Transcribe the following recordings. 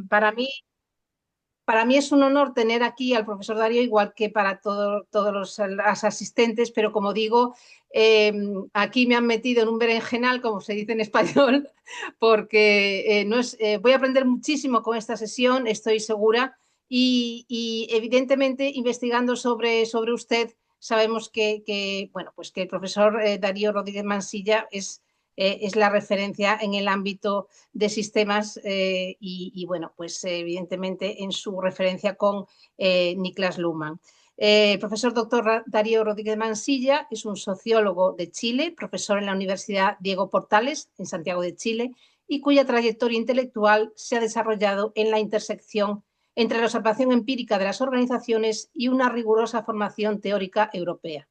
Para mí, para mí es un honor tener aquí al profesor Darío, igual que para todos los asistentes, pero como digo, aquí me han metido en un berenjenal, como se dice en español, porque voy a aprender muchísimo con esta sesión, estoy segura, y evidentemente investigando sobre usted, sabemos bueno, pues que el profesor Darío Rodríguez Mansilla es la referencia en el ámbito de sistemas bueno, pues evidentemente en su referencia con Niklas Luhmann. Profesor doctor Darío Rodríguez Mansilla es un sociólogo de Chile, profesor en la Universidad Diego Portales, en Santiago de Chile, y cuya trayectoria intelectual se ha desarrollado en la intersección entre la observación empírica de las organizaciones y una rigurosa formación teórica europea.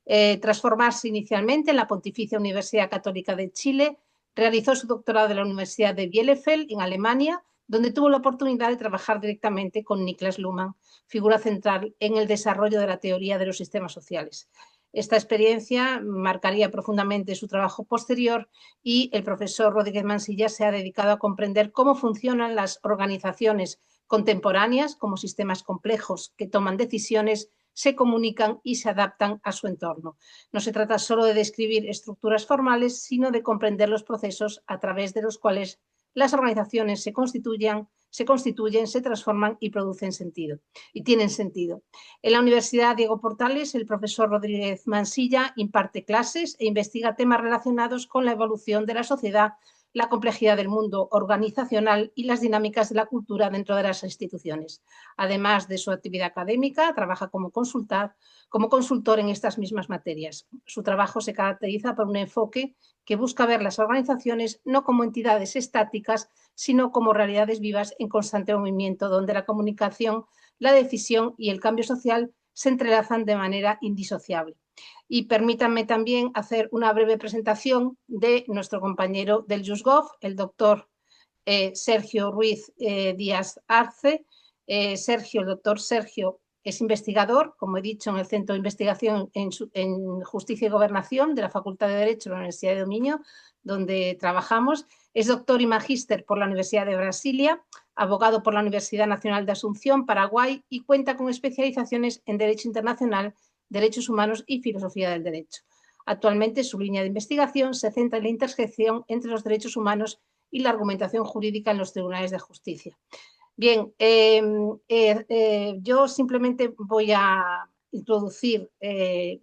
Tras formarse inicialmente en la Pontificia Universidad Católica de Chile, realizó su doctorado en la Universidad de Bielefeld, en Alemania, donde tuvo la oportunidad de trabajar directamente con Niklas Luhmann, figura central en el desarrollo de la teoría de los sistemas sociales. Esta experiencia marcaría profundamente su trabajo posterior y el profesor Rodríguez Mansilla se ha dedicado a comprender cómo funcionan las organizaciones contemporáneas como sistemas complejos que toman decisiones, se comunican y se adaptan a su entorno. No se trata solo de describir estructuras formales, sino de comprender los procesos a través de los cuales las organizaciones se constituyen, se transforman y producen sentido, y tienen sentido. En la Universidad Diego Portales, el profesor Rodríguez Mansilla imparte clases e investiga temas relacionados con la evolución de la sociedad, la complejidad del mundo organizacional y las dinámicas de la cultura dentro de las instituciones. Además de su actividad académica, trabaja como consultor en estas mismas materias. Su trabajo se caracteriza por un enfoque que busca ver las organizaciones no como entidades estáticas, sino como realidades vivas en constante movimiento, donde la comunicación, la decisión y el cambio social se entrelazan de manera indisociable. Y permítanme también hacer una breve presentación de nuestro compañero del JUSGOV, el doctor Sergio Ruiz Díaz Arce. El doctor Sergio es investigador, como he dicho, en el Centro de Investigación en Justicia y Gobernación de la Facultad de Derecho de la Universidad de Minho, donde trabajamos. Es doctor y magíster por la Universidad de Brasilia, abogado por la Universidad Nacional de Asunción, Paraguay, y cuenta con especializaciones en Derecho Internacional, Derechos Humanos y Filosofía del Derecho. Actualmente su línea de investigación se centra en la intersección entre los derechos humanos y la argumentación jurídica en los tribunales de justicia. Bien, yo simplemente voy a introducir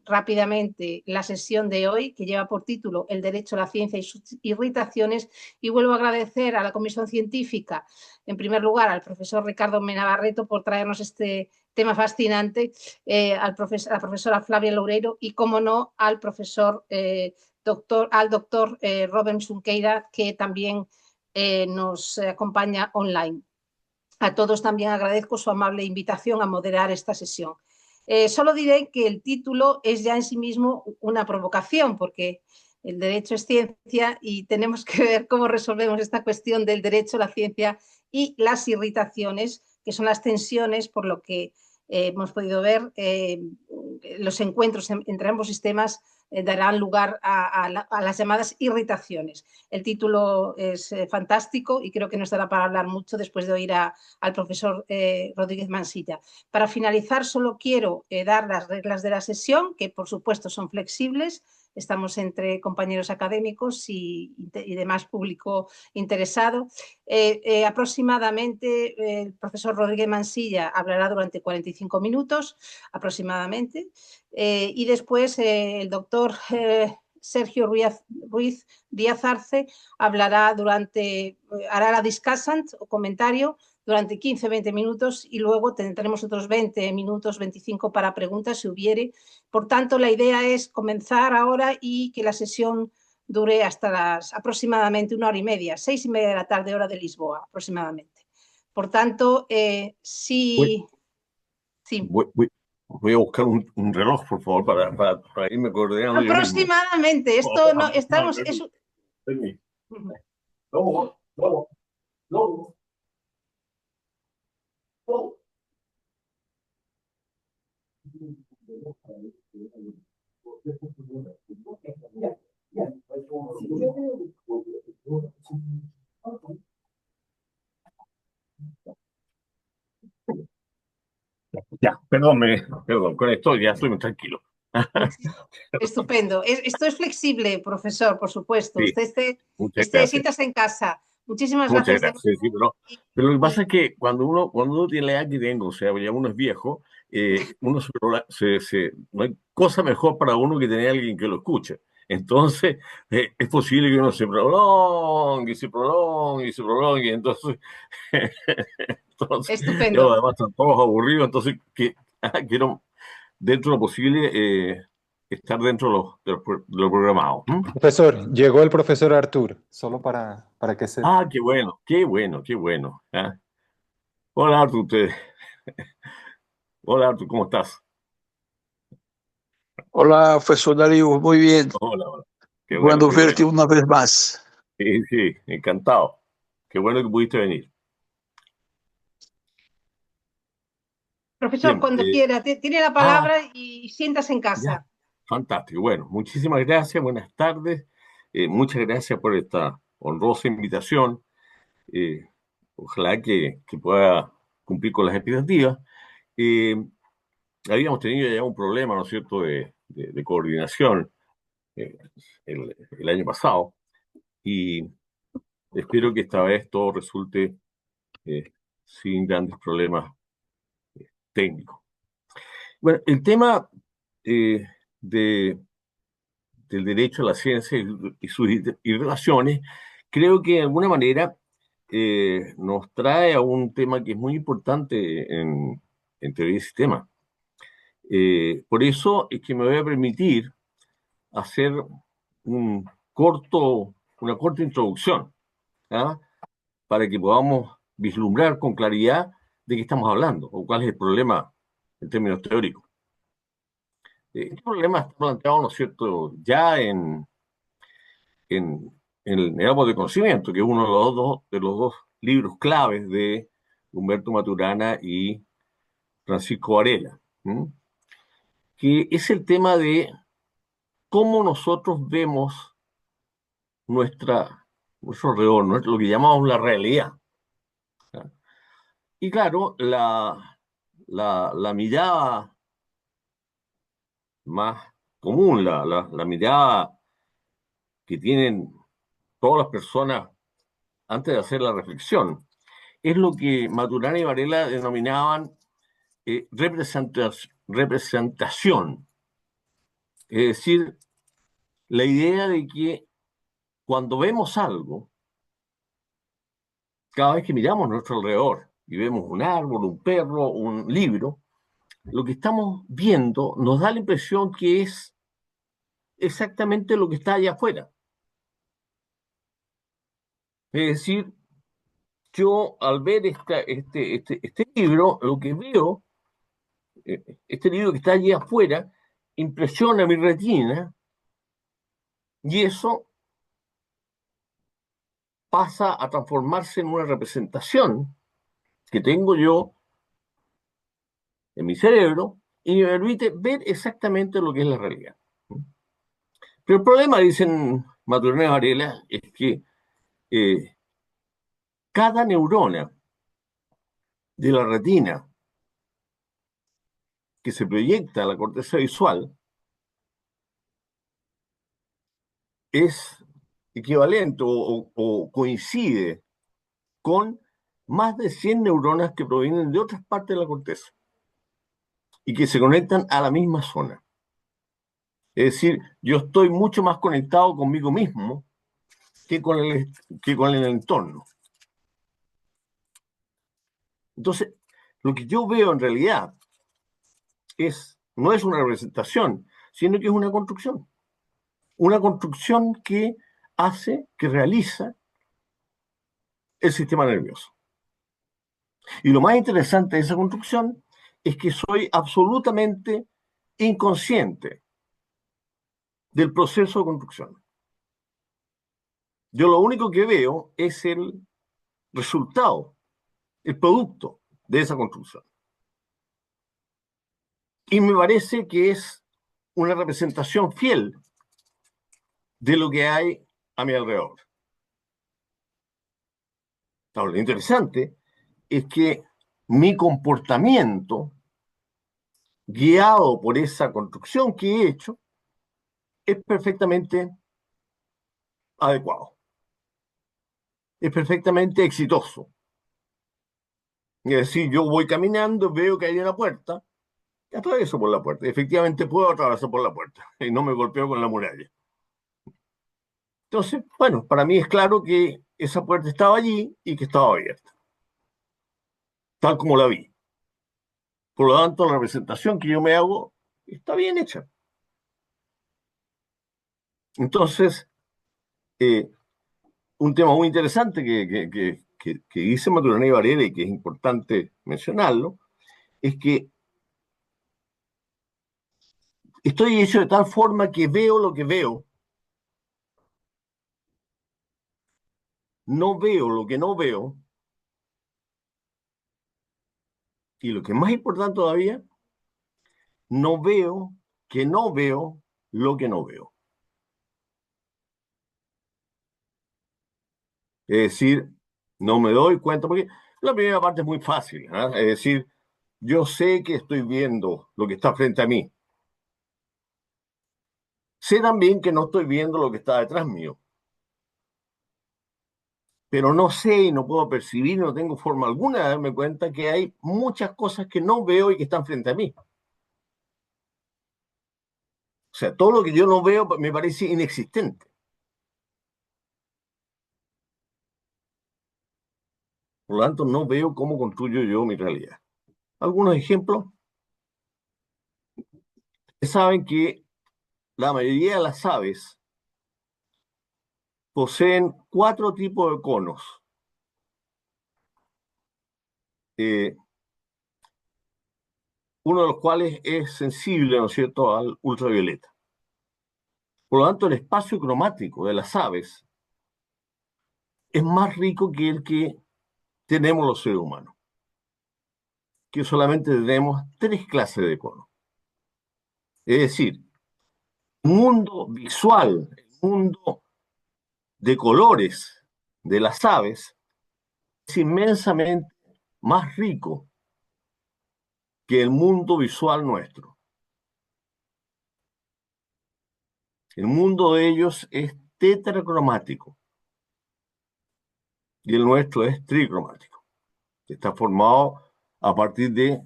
rápidamente la sesión de hoy, que lleva por título El derecho a la ciencia y sus irritaciones, y vuelvo a agradecer a la Comisión Científica, en primer lugar al profesor Ricardo Mena Barreto por traernos este tema fascinante, a la profesora Flavia Loureiro y, como no, al profesor doctor Robert Junqueira, que también nos acompaña online. A todos también agradezco su amable invitación a moderar esta sesión. Solo diré que el título es ya en sí mismo una provocación, porque el derecho es ciencia y tenemos que ver cómo resolvemos esta cuestión del derecho, la ciencia y las irritaciones, que son las tensiones, por lo que hemos podido ver, los encuentros entre ambos sistemas darán lugar a las llamadas irritaciones. El título es fantástico y creo que nos dará para hablar mucho después de oír al profesor Rodríguez Mansilla. Para finalizar, solo quiero dar las reglas de la sesión, que por supuesto son flexibles. Estamos entre compañeros académicos y demás público interesado. Aproximadamente, el profesor Rodríguez Mansilla hablará durante 45 minutos, aproximadamente, y después el doctor Sergio Ruiz Díaz Arce hará la discussant o comentario durante 15-20 minutos y luego tendremos otros 20 minutos, 25 para preguntas si hubiere. Por tanto, la idea es comenzar ahora y que la sesión dure hasta aproximadamente 1 hora y media, 6:30 de la tarde, hora de Lisboa, aproximadamente. Por tanto, Voy, sí. voy a buscar un reloj, por favor, para irme coordinando yo mismo. Aproximadamente, esto no estamos. No, no, no, no. Ya, perdón, con esto ya estoy muy tranquilo. Estupendo. Esto es flexible, profesor, por supuesto. Sí, Usted muchas gracias. siéntase en casa. Muchísimas Muchas gracias de gracias. nuevo. Sí, sí, pero lo que pasa Y es que cuando uno tiene la edad que tengo, o sea, ya uno es viejo, uno no hay cosa mejor para uno que tener a alguien que lo escuche. Entonces, es posible que uno se prolongue, se prolongue, y se prolongue. Entonces, entonces, estupendo. yo además están todos aburridos, entonces quiero, dentro de lo posible, estar dentro de lo programado. ¿M? Profesor, llegó el profesor Artur, solo para que sepa. Ah, qué bueno, qué bueno, qué bueno. ¿Ah? Hola, Artur, hola, Artur, ¿cómo estás? Hola, profesor Darío, muy bien. Hola, hola. Qué bueno, Bueno qué verte bueno. una vez más. Sí, sí, encantado. Qué bueno que pudiste venir. Profesor, Bien, cuando quiera, tiene la ah, palabra y siéntase en ya, casa. fantástico. Bueno, muchísimas gracias, buenas tardes. Muchas gracias por esta honrosa invitación. Eh, Ojalá que pueda cumplir con las expectativas. Eh, Habíamos tenido ya un problema, ¿no es cierto?, de coordinación eh, el año pasado y espero que esta vez todo resulte eh, sin grandes problemas técnicos. Bueno, el tema eh, de, del derecho a la ciencia y sus relaciones, creo que de alguna manera nos trae a un tema que es muy importante en teoría de sistemas. Por eso es que me voy a permitir hacer un una corta introducción, ¿ah? Para que podamos vislumbrar con claridad de qué estamos hablando o cuál es el problema en términos teóricos. Este problema está planteado, ¿no es cierto?, ya en, en el Árbol de Conocimiento, que es uno de los dos libros claves de Humberto Maturana y Francisco Varela, ¿m? Que es el tema de cómo nosotros vemos nuestro alrededor, lo que llamamos la realidad. ¿Ya? Y claro, la mirada más común, la mirada que tienen todas las personas antes de hacer la reflexión, es lo que Maturana y Varela denominaban representación. Es decir, la idea de que cuando vemos algo, cada vez que miramos a nuestro alrededor y vemos un árbol, un perro, un libro, lo que estamos viendo nos da la impresión que es exactamente lo que está allá afuera. Es decir, yo al ver este libro, lo que veo, este libro que está allí afuera, impresiona mi retina y eso pasa a transformarse en una representación que tengo yo en mi cerebro y me permite ver exactamente lo que es la realidad. Pero el problema, dicen Maturana y Varela, es que eh, cada neurona de la retina que se proyecta a la corteza visual es equivalente o coincide con más de 100 neuronas que provienen de otras partes de la corteza y que se conectan a la misma zona. Es decir, yo estoy mucho más conectado conmigo mismo que que con el entorno. Entonces, lo que yo veo en realidad no es una representación, sino que es una construcción. Una construcción que que realiza el sistema nervioso. Y lo más interesante de esa construcción es que soy absolutamente inconsciente del proceso de construcción. Yo lo único que veo es el resultado, el producto de esa construcción. Y me parece que es una representación fiel de lo que hay a mi alrededor. Ahora, lo interesante es que mi comportamiento guiado por esa construcción que he hecho, es perfectamente adecuado, es perfectamente exitoso. Es decir, yo voy caminando, veo que hay una puerta, y atravieso por la puerta. Efectivamente puedo atravesar por la puerta y no me golpeo con la muralla. Entonces, bueno, para mí es claro que esa puerta estaba allí y que estaba abierta, tal como la vi. Por lo tanto, la representación que yo me hago está bien hecha. Entonces, eh, un tema muy interesante que dice Maturana y Varela y que es importante mencionarlo, es que estoy hecho de tal forma que veo lo que veo, no veo lo que no veo, y lo que es más importante todavía, no veo que no veo lo que no veo. Es decir, no me doy cuenta, porque la primera parte es muy fácil, ¿ah? Es decir, yo sé que estoy viendo lo que está frente a mí. Sé también que no estoy viendo lo que está detrás mío, pero no sé y no puedo percibir, no tengo forma alguna de darme cuenta que hay muchas cosas que no veo y que están frente a mí. O sea, todo lo que yo no veo me parece inexistente. Por lo tanto, no veo cómo construyo yo mi realidad. Algunos ejemplos. Saben que la mayoría de las aves poseen cuatro tipos de conos. Eh, Uno de los cuales es sensible, ¿no es cierto?, al ultravioleta. Por lo tanto, el espacio cromático de las aves es más rico que el que tenemos los seres humanos, que solamente tenemos tres clases de conos. Es decir, el mundo visual, el mundo de colores de las aves es inmensamente más rico que el mundo visual nuestro. El mundo de ellos es tetracromático y el nuestro es tricromático. Está formado a partir de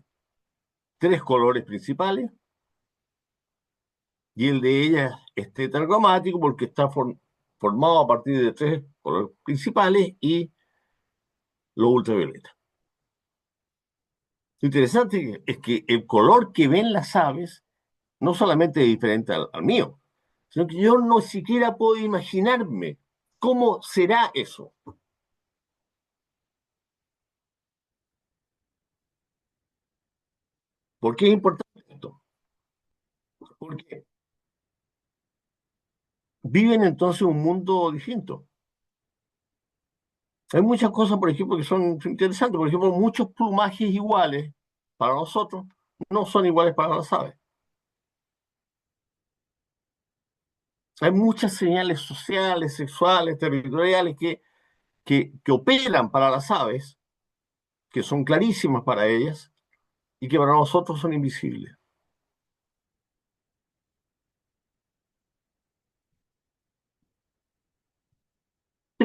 tres colores principales y el de ellas es tetracromático porque está formado a partir de tres colores principales y los ultravioletas. Lo interesante es que el color que ven las aves no solamente es diferente al mío, sino que yo no siquiera puedo imaginarme cómo será eso. ¿Por qué es importante esto? Porque viven entonces un mundo distinto. Hay muchas cosas, por ejemplo, que son interesantes. Por ejemplo, muchos plumajes iguales para nosotros no son iguales para las aves. Hay muchas señales sociales, sexuales, territoriales que operan para las aves, que son clarísimas para ellas y que para nosotros son invisibles.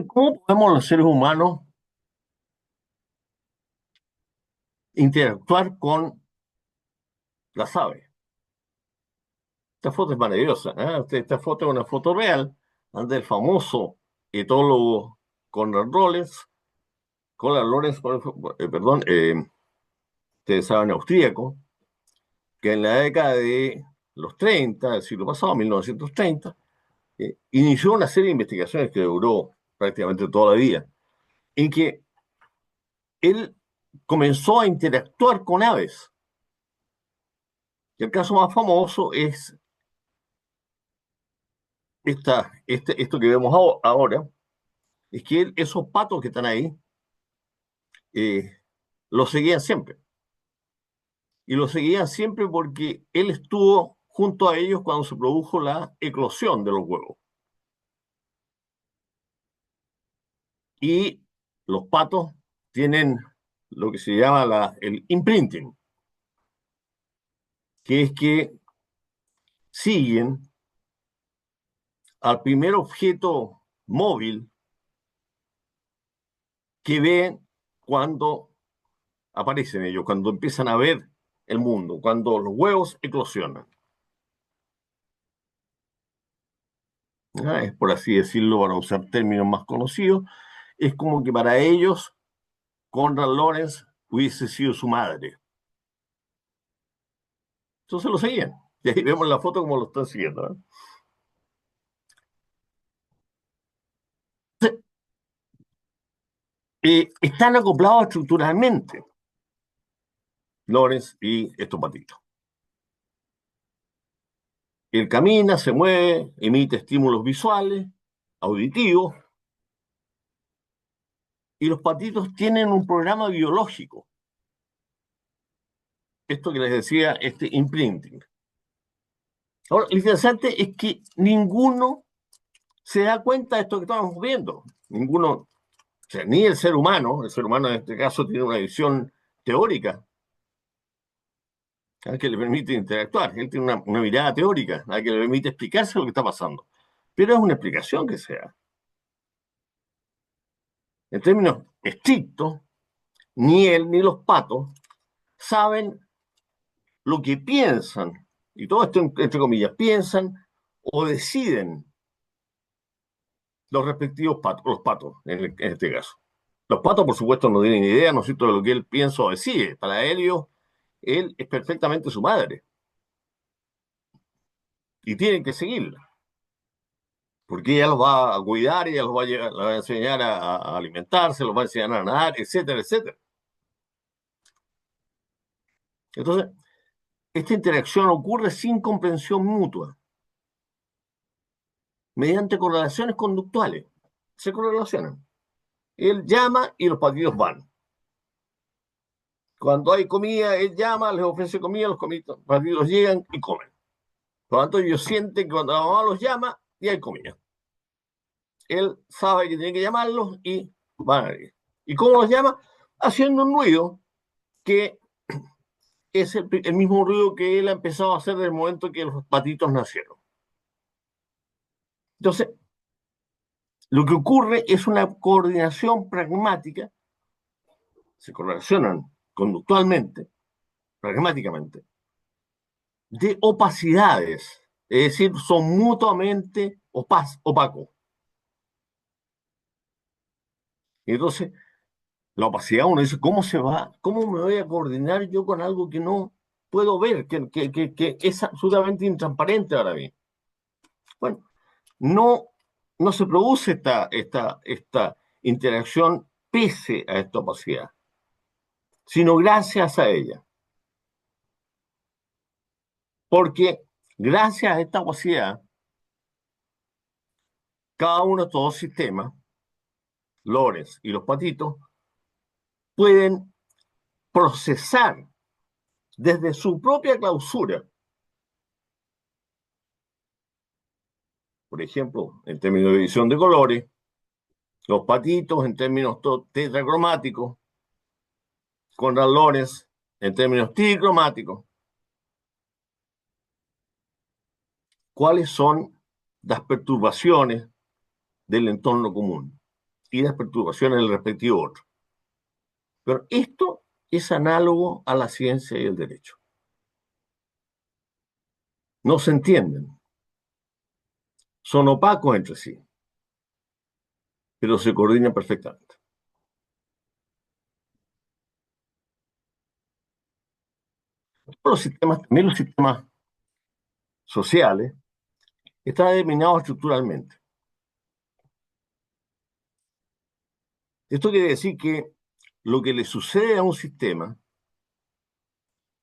¿Cómo podemos los seres humanos interactuar con las aves? Esta foto es maravillosa, ¿eh? Esta foto es una foto real del famoso etólogo Konrad Lorenz, perdón, ustedes saben, austríaco, que en la década de los 30 del siglo pasado, 1930, inició una serie de investigaciones que duró prácticamente toda la vida, en que él comenzó a interactuar con aves. Y el caso más famoso es esto que vemos ahora, es que esos patos que están ahí, eh, los seguían siempre. Y los seguían siempre porque él estuvo junto a ellos cuando se produjo la eclosión de los huevos. Y los patos tienen lo que se llama el imprinting, que es que siguen al primer objeto móvil que ven cuando aparecen ellos, cuando empiezan a ver el mundo, cuando los huevos eclosionan. Es por así decirlo, para usar términos más conocidos, es como que para ellos Conrad Lorenz hubiese sido su madre. Entonces lo seguían. Y ahí vemos la foto como lo están siguiendo. Están acoplados estructuralmente Lorenz y estos patitos. Él camina, se mueve, emite estímulos visuales, auditivos, y los patitos tienen un programa biológico. Esto que les decía, este imprinting. Ahora, lo interesante es que ninguno se da cuenta de esto que estamos viendo. Ninguno, o sea, ni el ser humano en este caso tiene una visión teórica que le permite interactuar. Él tiene una mirada teórica que le permite explicarse lo que está pasando. Pero es una explicación que sea. En términos estrictos, ni él ni los patos saben lo que piensan, y todo esto entre comillas, piensan o deciden los respectivos patos, los patos en este caso. Los patos, por supuesto, no tienen idea, ¿no es cierto?, de lo que él piensa o decide. Para ellos, él es perfectamente su madre. Y tienen que seguirla. Porque ella los va a cuidar, ella los va a enseñar a alimentarse, los va a enseñar a nadar, etcétera, etcétera. Entonces, esta interacción ocurre sin comprensión mutua, mediante correlaciones conductuales. Se correlacionan. Él llama y los patitos van. Cuando hay comida, él llama, les ofrece comida, los patitos llegan y comen. Por lo tanto, ellos sienten que cuando la mamá los llama, ya hay comida. Él sabe que tiene que llamarlos y van a ir. ¿Y cómo los llama? Haciendo un ruido que es el mismo ruido que él ha empezado a hacer desde el momento que los patitos nacieron. Entonces, lo que ocurre es una coordinación pragmática, se correlacionan conductualmente, pragmáticamente, de opacidades, es decir, son mutuamente opacos. Y entonces, la opacidad, uno dice, ¿cómo me voy a coordinar yo con algo que no puedo ver, que es absolutamente intransparente para mí? Bueno, no se produce esta interacción pese a esta opacidad, sino gracias a ella. Porque gracias a esta opacidad, cada uno de estos dos sistemas, Lorenz y los patitos, pueden procesar desde su propia clausura, por ejemplo, en términos de visión de colores, los patitos en términos tetracromáticos, Conrad Lorenz en términos tricromáticos, cuáles son las perturbaciones del entorno común y las perturbaciones del respectivo otro. Pero esto es análogo a la ciencia y el derecho. No se entienden, son opacos entre sí, pero se coordinan perfectamente. También los sistemas sociales están determinados estructuralmente. Esto quiere decir que lo que le sucede a un sistema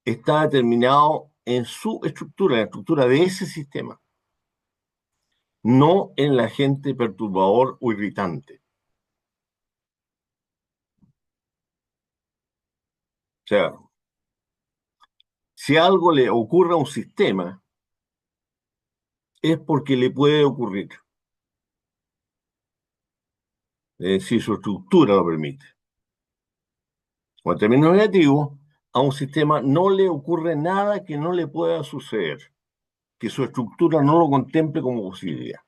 está determinado en su estructura, en la estructura de ese sistema, no en el agente perturbador o irritante. O sea, si algo le ocurre a un sistema, es porque le puede ocurrir. Es decir, su estructura lo permite. O en términos negativos, a un sistema no le ocurre nada que no le pueda suceder, que su estructura no lo contemple como posibilidad.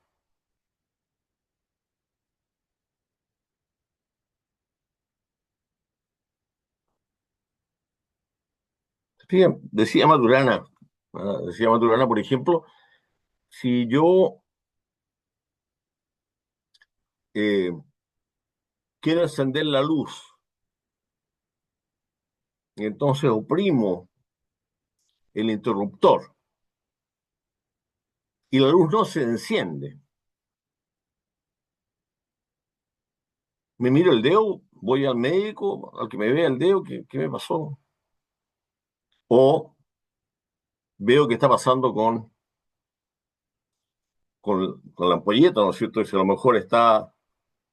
Fíjense, decía Maturana, por ejemplo, si yo eh, quiero encender la luz y entonces oprimo el interruptor y la luz no se enciende, me miro el dedo, voy al médico, al que me vea el dedo, ¿qué me pasó? O veo qué está pasando con la ampolleta, ¿no es cierto? Y si a lo mejor está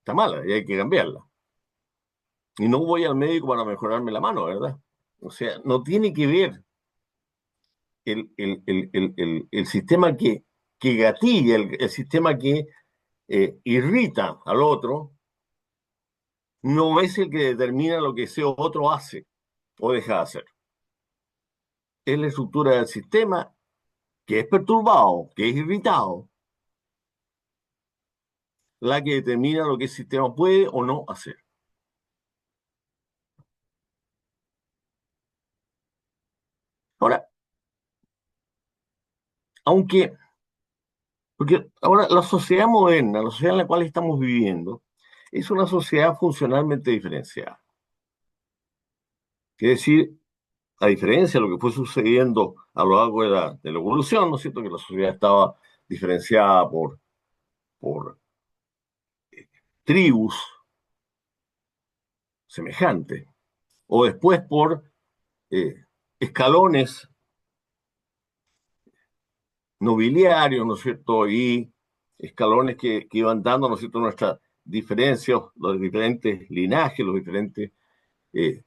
mala y hay que cambiarla. Y no voy al médico para mejorarme la mano, ¿verdad? O sea, no tiene que ver el sistema que gatilla, el sistema que irrita al otro, no es el que determina lo que ese otro hace o deja de hacer. Es la estructura del sistema que es perturbado, que es irritado, la que determina lo que el sistema puede o no hacer. Ahora, porque ahora la sociedad moderna, la sociedad en la cual estamos viviendo, es una sociedad funcionalmente diferenciada. Quiere decir, a diferencia de lo que fue sucediendo a lo largo de la evolución, ¿no es cierto? Que la sociedad estaba diferenciada por tribus semejantes, o después por eh, escalones nobiliarios, ¿no es cierto? Y escalones que iban dando, ¿no es cierto?, nuestras diferencias, los diferentes linajes, los diferentes eh,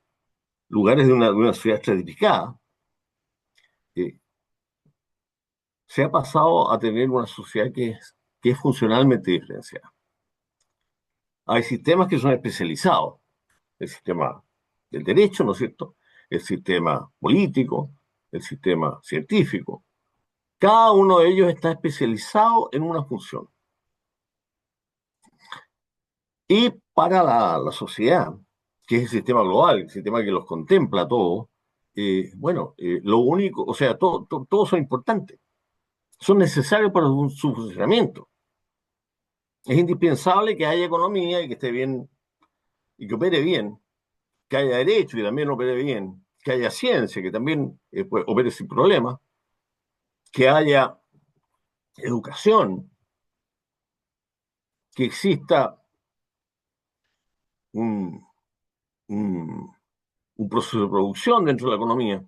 lugares de una sociedad estratificada. eh, Se ha pasado a tener una sociedad que es funcionalmente diferenciada. Hay sistemas que son especializados, el sistema del derecho, ¿no es cierto? El sistema político, el sistema científico. Cada uno de ellos está especializado en una función. Y para la sociedad, que es el sistema global, el sistema que los contempla a todos, bueno, lo único, o sea, todos son importantes, son necesarios para su funcionamiento. Es indispensable que haya economía y que esté bien y que opere bien, que haya derecho y que también opere bien, que haya ciencia que también pues, opere sin problemas, que haya educación, que exista un, un, un proceso de producción dentro de la economía,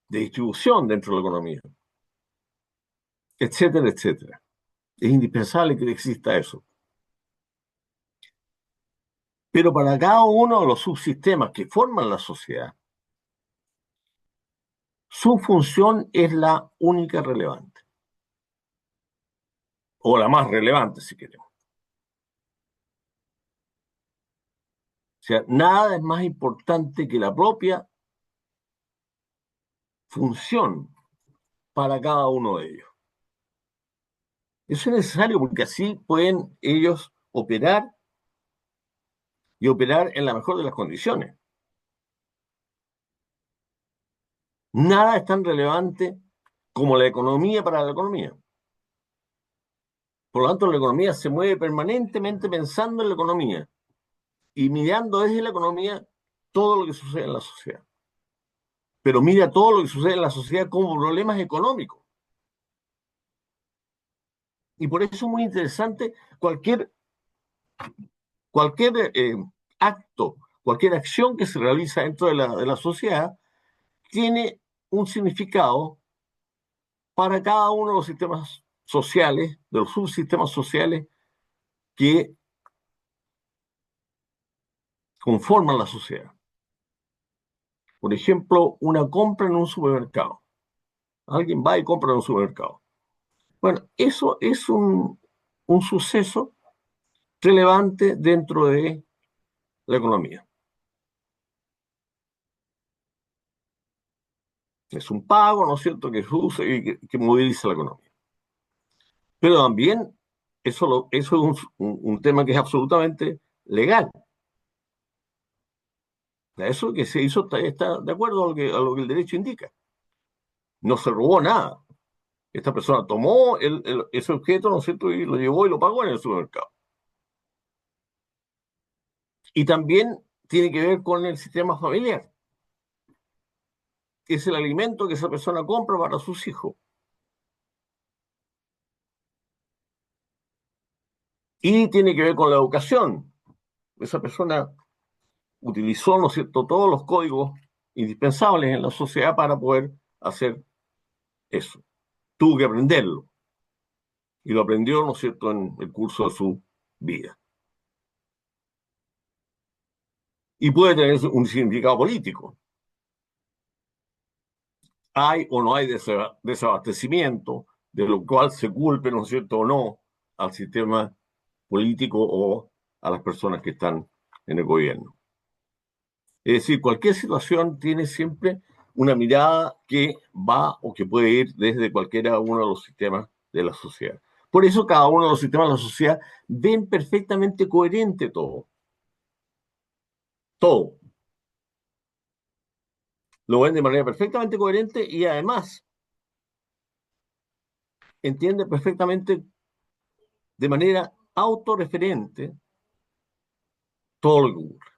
de distribución dentro de la economía, etcétera, etcétera. Es indispensable que exista eso. Pero para cada uno de los subsistemas que forman la sociedad, su función es la única relevante, o la más relevante, si queremos. O sea, nada es más importante que la propia función para cada uno de ellos. Eso es necesario porque así pueden ellos operar y operar en la mejor de las condiciones. Nada es tan relevante como la economía para la economía. Por lo tanto, la economía se mueve permanentemente pensando en la economía y mirando desde la economía todo lo que sucede en la sociedad. Pero mira todo lo que sucede en la sociedad como problemas económicos. Y por eso es muy interesante cualquier acto, cualquier acción que se realiza dentro de la sociedad tiene un significado para cada uno de los sistemas sociales, de los subsistemas sociales que conforman la sociedad. Por ejemplo, una compra en un supermercado. Alguien va y compra en un supermercado. Bueno, eso es un suceso relevante dentro de la economía. Es un pago, ¿no es cierto?, que se usa y que moviliza la economía. Pero también eso es un tema que es absolutamente legal. Eso que se hizo está de acuerdo a lo que el derecho indica. No se robó nada. Esta persona tomó ese objeto, ¿no es cierto?, y lo llevó y lo pagó en el supermercado. Y también tiene que ver con el sistema familiar, que es el alimento que esa persona compra para sus hijos. Y tiene que ver con la educación. Esa persona utilizó, ¿no es cierto?, todos los códigos indispensables en la sociedad para poder hacer eso. Tuvo que aprenderlo. Y lo aprendió, ¿no es cierto?, en el curso de su vida. Y puede tener un significado político. Hay o no hay desabastecimiento, de lo cual se culpe, ¿no es cierto?, o no, al sistema político o a las personas que están en el gobierno. Es decir, cualquier situación tiene siempre una mirada que va o que puede ir desde cualquiera uno de los sistemas de la sociedad. Por eso cada uno de los sistemas de la sociedad ven perfectamente coherente todo. Todo. Lo ven de manera perfectamente coherente y además entiende perfectamente de manera autorreferente todo lo que ocurre.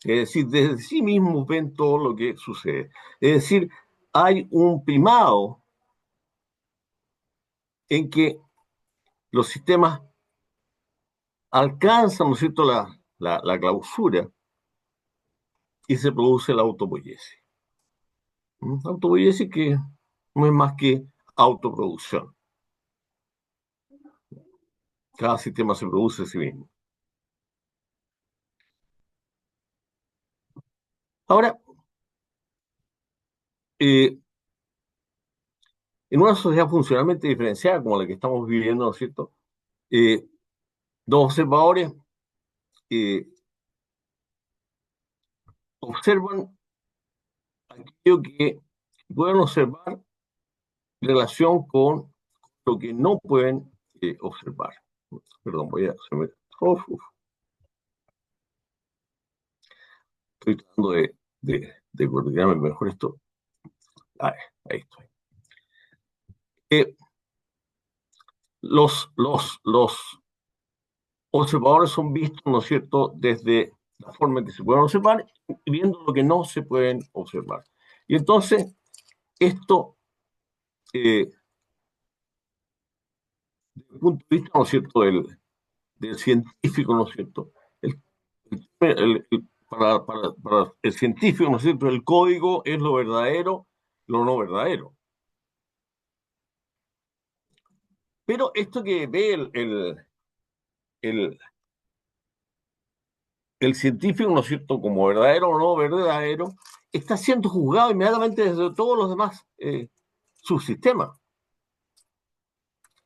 Es decir, desde sí mismos ven todo lo que sucede. Es decir, hay un primado en que los sistemas alcanzan, ¿no es cierto?, la clausura y se produce la autopoiesis. Autopoiesis que no es más que autoproducción. Cada sistema se produce a sí mismo. Ahora, en una sociedad funcionalmente diferenciada como la que estamos viviendo, ¿no es cierto?, eh, dos observadores eh, observan aquello que pueden observar en relación con lo que no pueden observar. Perdón, voy a hacerme. Estoy tratando de coordinarme mejor esto. Ahí estoy. Los observadores son vistos, ¿no es cierto?, desde la forma en que se pueden observar y viendo lo que no se pueden observar. Y entonces, esto, desde el punto de vista, ¿no es cierto?, del científico, ¿no es cierto?, para el científico, ¿no es cierto?, el código es lo verdadero, lo no verdadero. Pero esto que ve el, el científico, ¿no es cierto?, como verdadero o no verdadero, está siendo juzgado inmediatamente desde todos los demás subsistemas.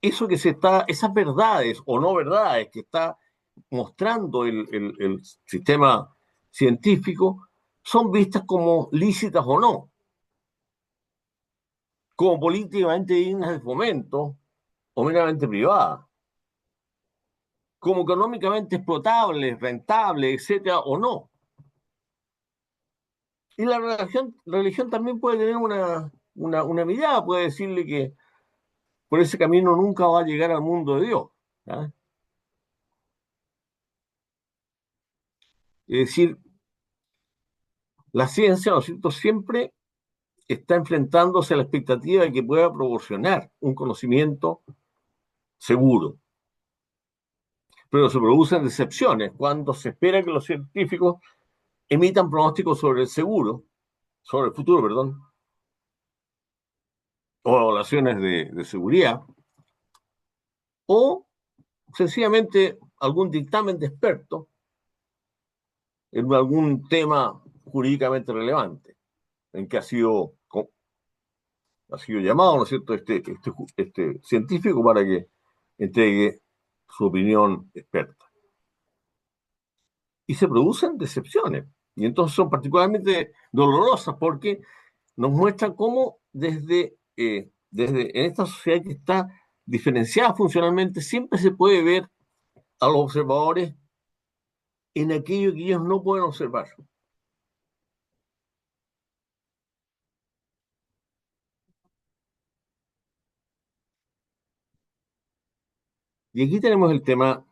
Eso que esas verdades o no verdades que está mostrando el sistema científico, son vistas como lícitas o no, como políticamente dignas de fomento o meramente privadas, como económicamente explotables, rentables, etcétera, o no. Y la religión también puede tener una mirada, puede decirle que por ese camino nunca va a llegar al mundo de Dios. ¿Ah? Es decir, la ciencia, ¿no es cierto?, siempre está enfrentándose a la expectativa de que pueda proporcionar un conocimiento seguro. Pero se producen decepciones cuando se espera que los científicos emitan pronósticos sobre el futuro, perdón, o evaluaciones de seguridad, o sencillamente algún dictamen de expertos en algún tema jurídicamente relevante, en que ha sido llamado, ¿no es cierto?, este científico para que entregue su opinión experta. Y se producen decepciones. Y entonces son particularmente dolorosas porque nos muestra cómo desde en esta sociedad que está diferenciada funcionalmente, siempre se puede ver a los observadores en aquello que ellos no pueden observar. Y aquí tenemos el tema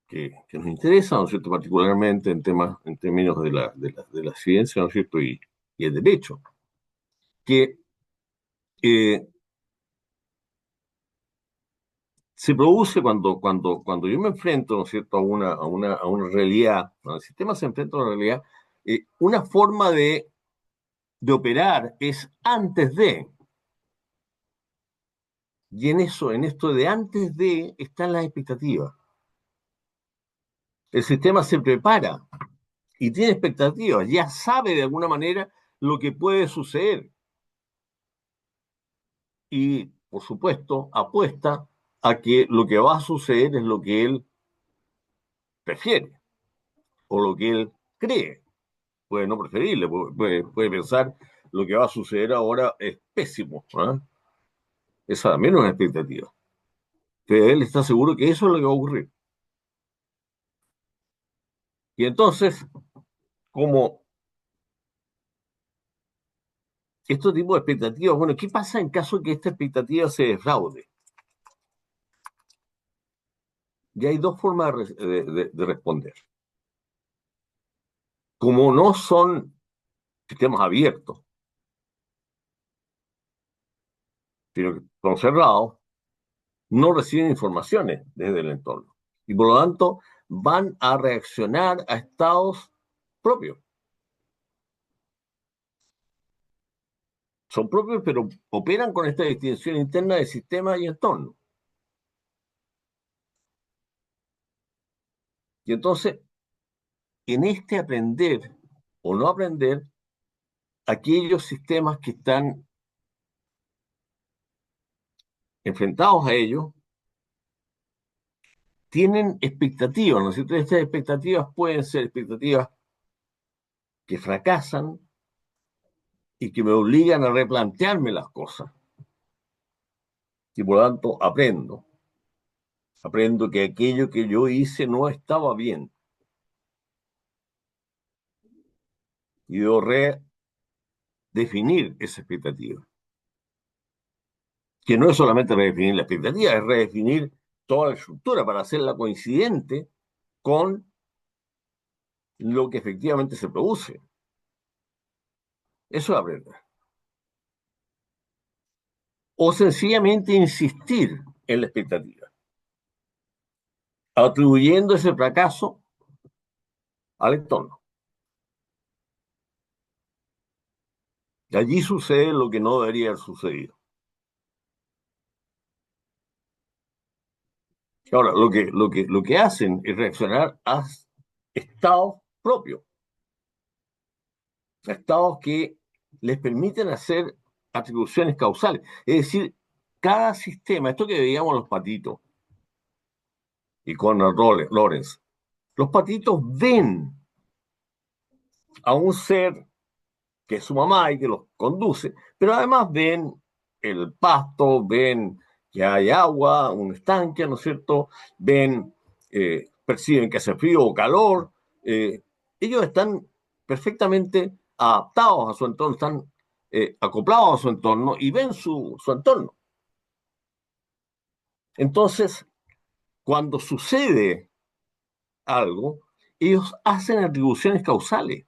que nos interesa, ¿no es cierto?, particularmente en términos de la ciencia, ¿no es cierto?, y el derecho, que eh, se produce cuando yo me enfrento, ¿no es cierto?, a una realidad, cuando el sistema se enfrenta a una realidad, una forma de operar es antes de, y en esto de antes de, están las expectativas. El sistema se prepara y tiene expectativas, ya sabe de alguna manera lo que puede suceder y, por supuesto, apuesta a que lo que va a suceder es lo que él prefiere o lo que él cree. Puede no preferirle, puede pensar lo que va a suceder ahora es pésimo, ¿eh? Esa también es una expectativa. Pero él está seguro que eso es lo que va a ocurrir. Y entonces, como este tipo de expectativas, bueno, ¿qué pasa en caso que esta expectativa se defraude? Y hay dos formas de responder. Como no son sistemas abiertos, sino que son cerrados, no reciben informaciones desde el entorno. Y por lo tanto, van a reaccionar a estados propios. Son propios, pero operan con esta distinción interna de sistema y entorno. Y entonces, en este aprender o no aprender, aquellos sistemas que están enfrentados a ellos tienen expectativas, ¿no es cierto? Estas expectativas pueden ser expectativas que fracasan y que me obligan a replantearme las cosas. Y por lo tanto aprendo que aquello que yo hice no estaba bien. Y debo redefinir esa expectativa. Que no es solamente redefinir la expectativa, es redefinir toda la estructura para hacerla coincidente con lo que efectivamente se produce. Eso es aprender. O sencillamente insistir en la expectativa, atribuyendo ese fracaso al entorno. Y allí sucede lo que no debería haber sucedido. Ahora, lo que hacen es reaccionar a estados propios, a estados que les permiten hacer atribuciones causales. Es decir, cada sistema, esto que veíamos los patitos y con Lawrence, los patitos ven a un ser que es su mamá y que los conduce, pero además ven el pasto, ven que hay agua, un estanque, ¿no es cierto? Ven, perciben que hace frío o calor. Ellos están perfectamente adaptados a su entorno, están acoplados a su entorno y ven su entorno. Entonces, cuando sucede algo, ellos hacen atribuciones causales.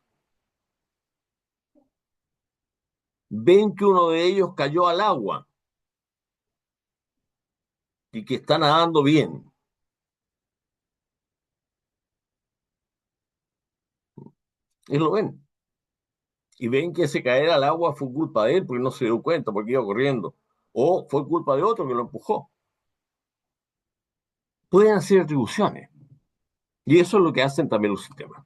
Ven que uno de ellos cayó al agua y que está nadando bien. Y lo ven. Y ven que ese caer al agua fue culpa de él porque no se dio cuenta, porque iba corriendo. O fue culpa de otro que lo empujó. Pueden hacer atribuciones. Y eso es lo que hacen también los sistemas.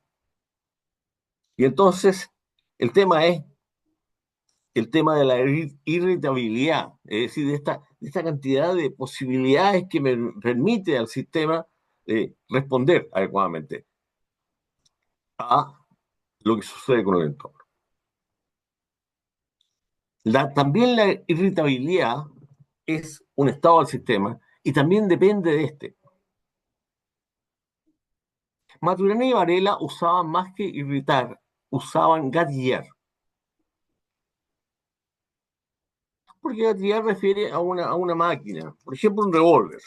Y entonces, el tema es el tema de la irritabilidad, es decir, de esta cantidad de posibilidades que me permite al sistema responder adecuadamente a lo que sucede con el entorno. También la irritabilidad es un estado del sistema y también depende de este. Maturana y Varela usaban más que irritar, usaban gatillar. Porque gatillar refiere a una máquina, por ejemplo, un revólver.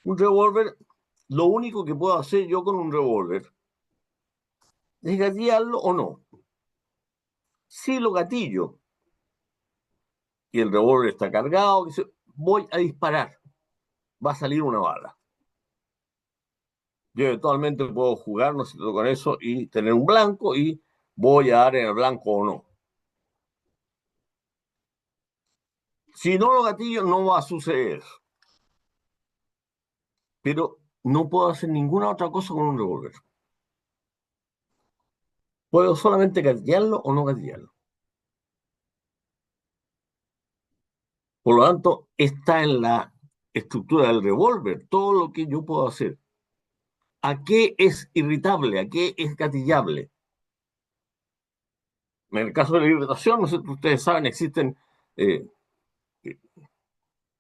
Un revólver, lo único que puedo hacer yo con un revólver es gatillarlo o no. Si lo gatillo y el revólver está cargado, voy a disparar, va a salir una bala. Yo eventualmente puedo jugar, no sé, con eso y tener un blanco y voy a dar en el blanco o no. Si no lo gatillo, no va a suceder. Pero no puedo hacer ninguna otra cosa con un revólver. Puedo solamente gatillarlo o no gatillarlo. Por lo tanto, está en la estructura del revólver todo lo que yo puedo hacer. ¿A qué es irritable? ¿A qué es gatillable? En el caso de la irritación, no sé, ustedes saben, existen eh,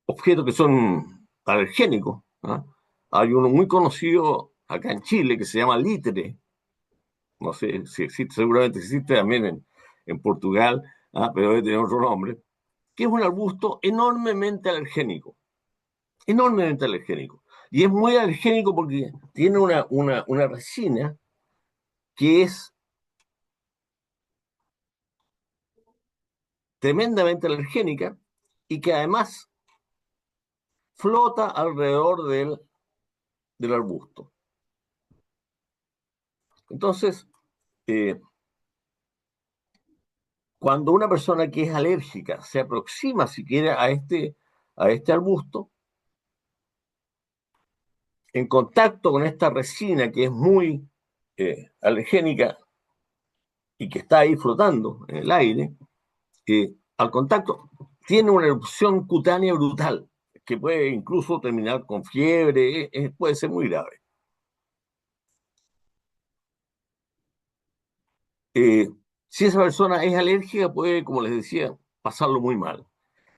objetos que son alergénicos. ¿Ah? Hay uno muy conocido acá en Chile que se llama litre. No sé si existe, seguramente existe también en Portugal, pero debe tener otro nombre, que es un arbusto enormemente alergénico. Y es muy alergénico porque tiene una resina que es tremendamente alergénica y que además flota alrededor del arbusto. Entonces, eh, cuando una persona que es alérgica se aproxima siquiera a este arbusto, en contacto con esta resina que es muy alergénica y que está ahí flotando en el aire, al contacto tiene una erupción cutánea brutal que puede incluso terminar con fiebre, puede ser muy grave. Eh, si esa persona es alérgica, puede, como les decía, pasarlo muy mal.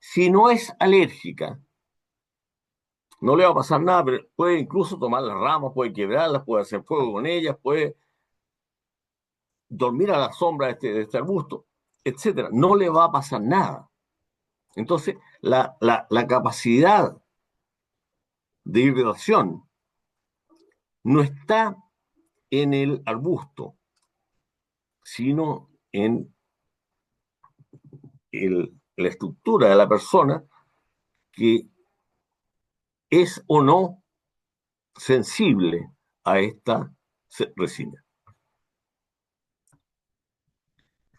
Si no es alérgica, no le va a pasar nada, pero puede incluso tomar las ramas, puede quebrarlas, puede hacer fuego con ellas, puede dormir a la sombra de este arbusto, etcétera. No le va a pasar nada. Entonces, la capacidad de irritación no está en el arbusto, sino en la estructura de la persona que es o no sensible a esta resina.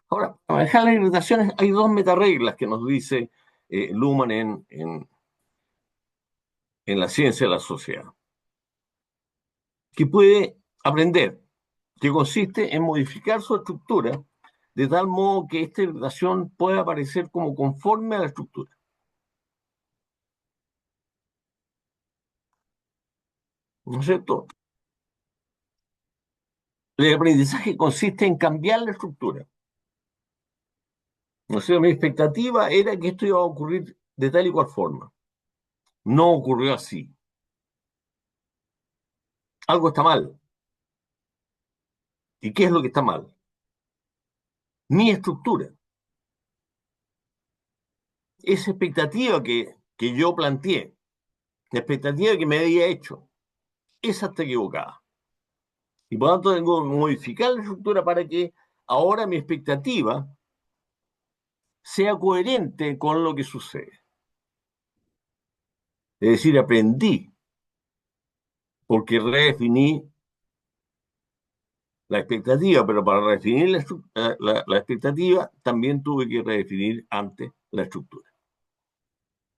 Ahora, para manejar las irritaciones hay dos metareglas que nos dice Luhmann en la ciencia de la sociedad, que puede aprender, que consiste en modificar su estructura de tal modo que esta irritación pueda aparecer como conforme a la estructura. ¿No es cierto? El aprendizaje consiste en cambiar la estructura. ¿No es cierto? Mi expectativa era que esto iba a ocurrir de tal y cual forma. No ocurrió así. Algo está mal. ¿Y qué es lo que está mal? Mi estructura. Esa expectativa que yo planteé, la expectativa que me había hecho, esa está equivocada. Y por lo tanto tengo que modificar la estructura para que ahora mi expectativa sea coherente con lo que sucede. Es decir, aprendí porque redefiní la expectativa, pero para redefinir la expectativa también tuve que redefinir antes la estructura.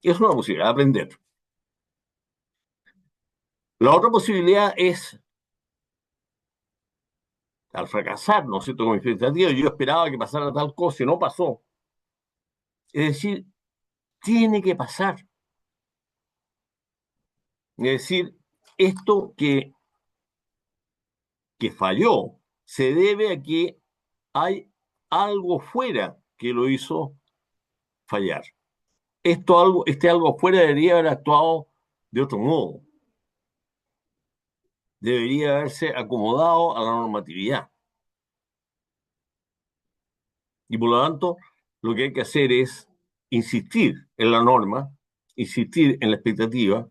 Es una posibilidad de aprender. La otra posibilidad es, al fracasar, ¿no es cierto?, con mi expectativa, yo esperaba que pasara tal cosa y no pasó. Es decir, tiene que pasar. Es decir, esto que falló se debe a que hay algo fuera que lo hizo fallar. Este algo afuera debería haber actuado de otro modo. Debería haberse acomodado a la normatividad. Y por lo tanto, lo que hay que hacer es insistir en la norma, insistir en la expectativa,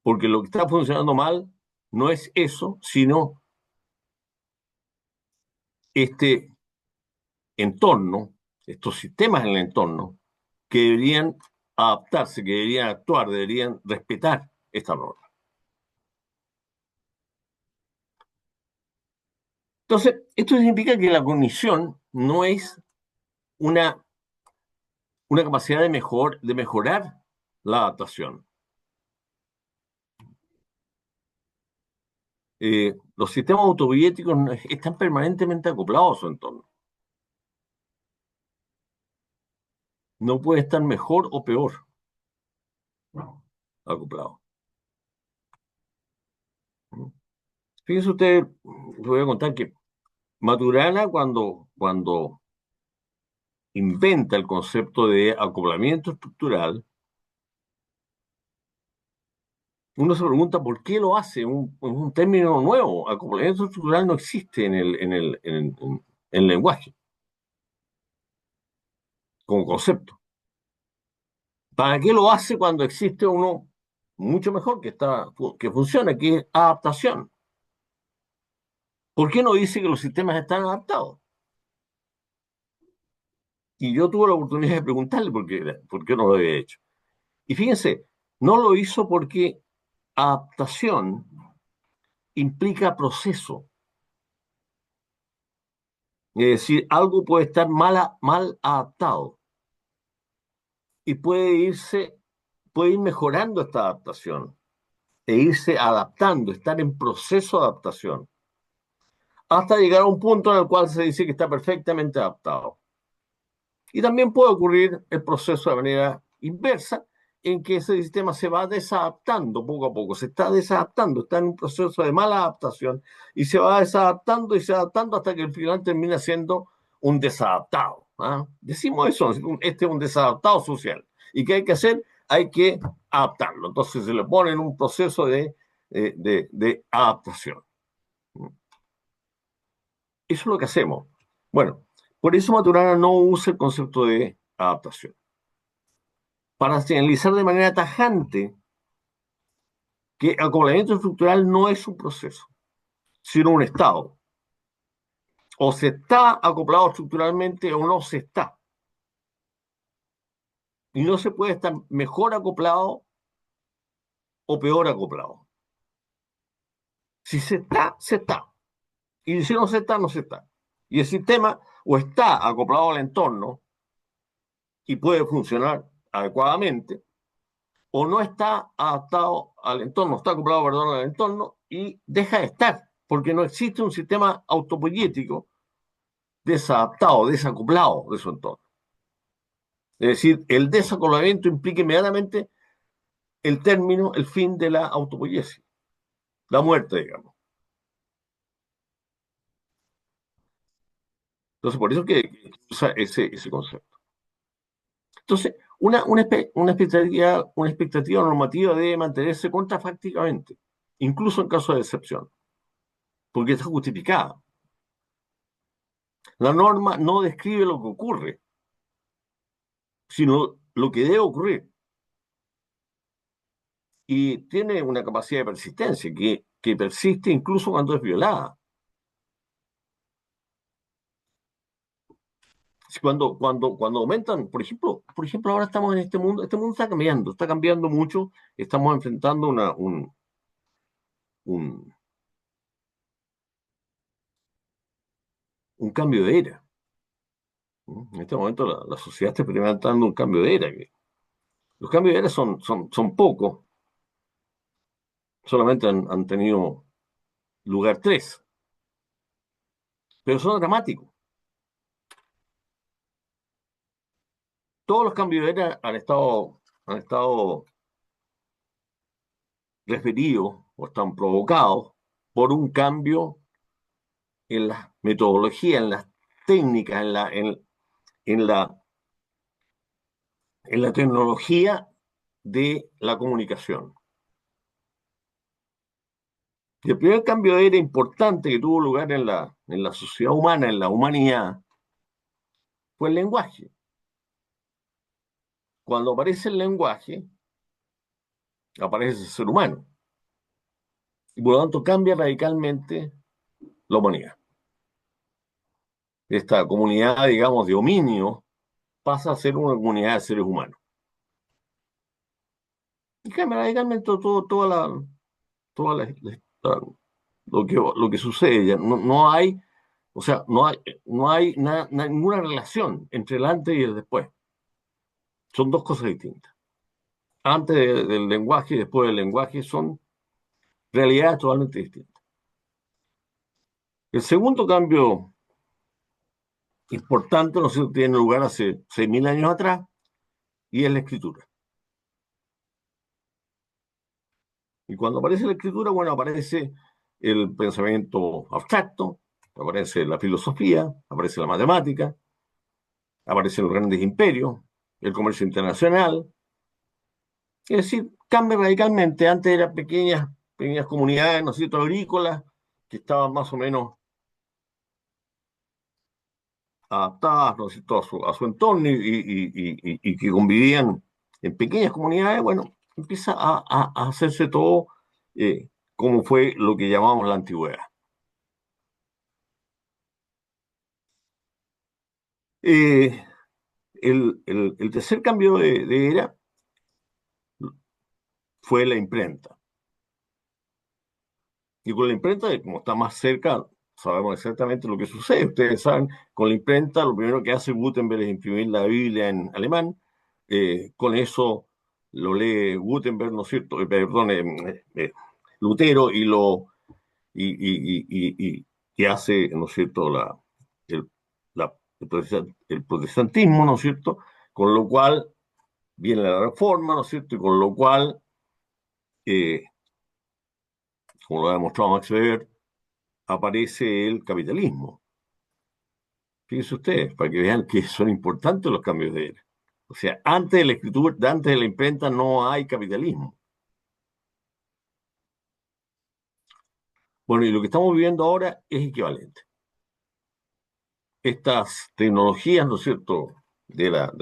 porque lo que está funcionando mal no es eso, sino este entorno, estos sistemas en el entorno, que deberían adaptarse, que deberían actuar, deberían respetar esta norma. Entonces, esto significa que la cognición no es una, una capacidad de mejorar la adaptación. Los sistemas autopoieticos están permanentemente acoplados a su entorno. No puede estar mejor o peor acoplado. Fíjense usted, les voy a contar que Maturana, cuando inventa el concepto de acoplamiento estructural, uno se pregunta por qué lo hace, un término nuevo. Acoplamiento estructural no existe en el lenguaje como concepto. ¿Para qué lo hace cuando existe uno mucho mejor que funciona, que es adaptación? ¿Por qué no dice que los sistemas están adaptados? Y yo tuve la oportunidad de preguntarle por qué no lo había hecho. Y fíjense, no lo hizo porque adaptación implica proceso. Es decir, algo puede estar mal adaptado y puede ir mejorando esta adaptación e irse adaptando, estar en proceso de adaptación, hasta llegar a un punto en el cual se dice que está perfectamente adaptado. Y también puede ocurrir el proceso de manera inversa, en que ese sistema se va desadaptando poco a poco, se está desadaptando, está en un proceso de mala adaptación y se va desadaptando y se adaptando hasta que al final termina siendo un desadaptado. ¿Ah? Decimos eso, este es un desadaptado social. ¿Y qué hay que hacer? Hay que adaptarlo. Entonces se le pone en un proceso de adaptación. Eso es lo que hacemos. Bueno, por eso Maturana no usa el concepto de adaptación, para señalizar de manera tajante que acoplamiento estructural no es un proceso, sino un estado. O se está acoplado estructuralmente o no se está. Y no se puede estar mejor acoplado o peor acoplado. Si se está, se está. Y si no se está, no se está. Y el sistema o está acoplado al entorno y puede funcionar adecuadamente, o no está adaptado al entorno, está acoplado, perdón, al entorno y deja de estar, porque no existe un sistema autopoyético desadaptado, desacoplado de su entorno. Es decir, el desacoplamiento implica inmediatamente el término, el fin de la autopoiesis, la muerte, digamos. Entonces, por eso que usa ese concepto. Entonces, una expectativa normativa debe mantenerse contrafácticamente, incluso en caso de excepción, porque está justificada. La norma no describe lo que ocurre, sino lo que debe ocurrir. Y tiene una capacidad de persistencia que persiste incluso cuando es violada. Cuando aumentan, por ejemplo, ahora estamos en este mundo está cambiando mucho, estamos enfrentando un, un cambio de era. En este momento la sociedad está experimentando un cambio de era. Los cambios de era son pocos, solamente han tenido lugar tres, pero son dramáticos. Todos los cambios de era han estado referidos o están provocados por un cambio en la metodología, en las técnicas, en la tecnología de la comunicación. Y el primer cambio era importante que tuvo lugar en la sociedad humana, en la humanidad, fue el lenguaje. Cuando aparece el lenguaje, aparece el ser humano. Y por lo tanto cambia radicalmente la humanidad. Esta comunidad, digamos, de dominio pasa a ser una comunidad de seres humanos. Y cambia radicalmente lo que sucede. Ya no hay, o sea, no hay ninguna relación entre el antes y el después. Son dos cosas distintas. Antes del lenguaje y después del lenguaje son realidades totalmente distintas. El segundo cambio importante, ¿no sé si tiene lugar hace 6.000 años atrás, y es la escritura. Y cuando aparece la escritura, bueno, aparece el pensamiento abstracto, aparece la filosofía, aparece la matemática, aparecen los grandes imperios, el comercio internacional. Es decir, cambia radicalmente. Antes eran pequeñas comunidades, ¿no es cierto?, agrícolas, que estaban más o menos adaptadas, ¿no es cierto?, a su entorno y que convivían en pequeñas comunidades. Bueno, empieza a hacerse todo como fue lo que llamamos la antigüedad. Eh, el tercer cambio de era fue la imprenta. Y con la imprenta, como está más cerca, sabemos exactamente lo que sucede. Ustedes saben, con la imprenta, lo primero que hace Gutenberg es imprimir la Biblia en alemán. Con eso lo lee Gutenberg, ¿no es cierto? Perdón, Lutero, y hace, ¿no es cierto?, el, el protestantismo, ¿no es cierto? Con lo cual viene la reforma, ¿no es cierto? Y con lo cual, eh, como lo ha demostrado Max Weber, aparece el capitalismo. Fíjense ustedes, para que vean que son importantes los cambios de era. O sea, antes de la escritura, antes de la imprenta, no hay capitalismo. Bueno, y lo que estamos viviendo ahora es equivalente. Estas tecnologías, ¿no es cierto?, de la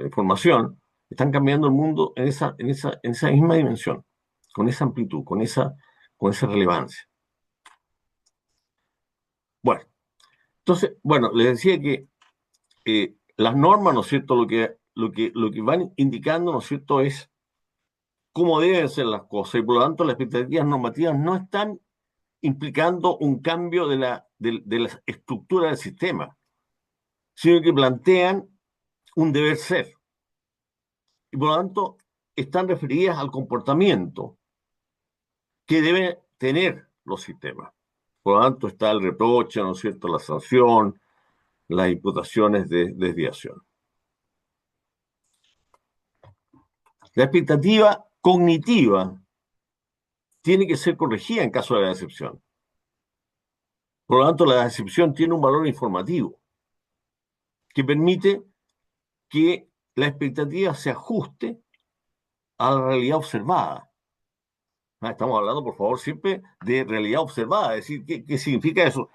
información, están cambiando el mundo en esa misma dimensión, con esa amplitud, con esa relevancia. Bueno, entonces, bueno, les decía que las normas, ¿no es cierto?, lo que van indicando, ¿no es cierto?, es cómo deben ser las cosas, y por lo tanto las expectativas normativas no están implicando un cambio de la estructura del sistema, sino que plantean un deber ser, y por lo tanto están referidas al comportamiento que deben tener los sistemas. Por lo tanto está el reproche, ¿no es cierto?, la sanción, las imputaciones de desviación. La expectativa cognitiva tiene que ser corregida en caso de la decepción. Por lo tanto, la decepción tiene un valor informativo que permite que la expectativa se ajuste a la realidad observada. Estamos hablando, por favor, siempre de realidad observada. Es decir, ¿qué significa eso?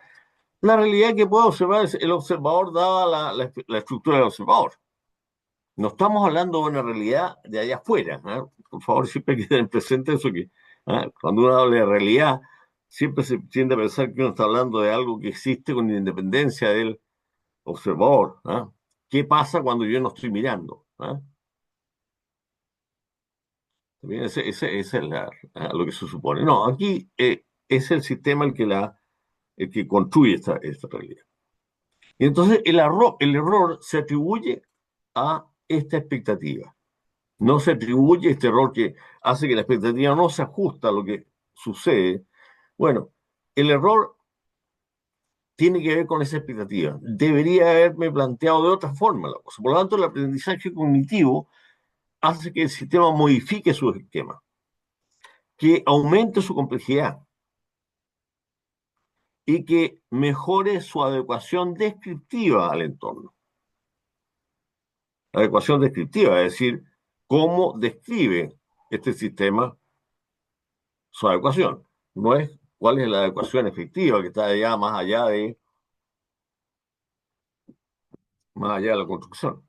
La realidad que puede observar es el observador dada la estructura del observador. No estamos hablando de una realidad de allá afuera. Por favor, siempre hay que tener presente eso, que cuando uno habla de realidad, siempre se tiende a pensar que uno está hablando de algo que existe con independencia del observador. ¿Qué pasa cuando yo no estoy mirando? También ese es lo que se supone. No, aquí es el sistema el que construye esta realidad. Y entonces el error se atribuye a esta expectativa. No se atribuye este error que hace que la expectativa no se ajusta a lo que sucede. Bueno, el error tiene que ver con esa expectativa. Debería haberme planteado de otra forma la cosa. Por lo tanto, el aprendizaje cognitivo hace que el sistema modifique su esquema, que aumente su complejidad y que mejore su adecuación descriptiva al entorno. adecuación descriptiva, es decir, cómo describe este sistema su adecuación. No es cuál es la adecuación efectiva que está allá más allá de la construcción.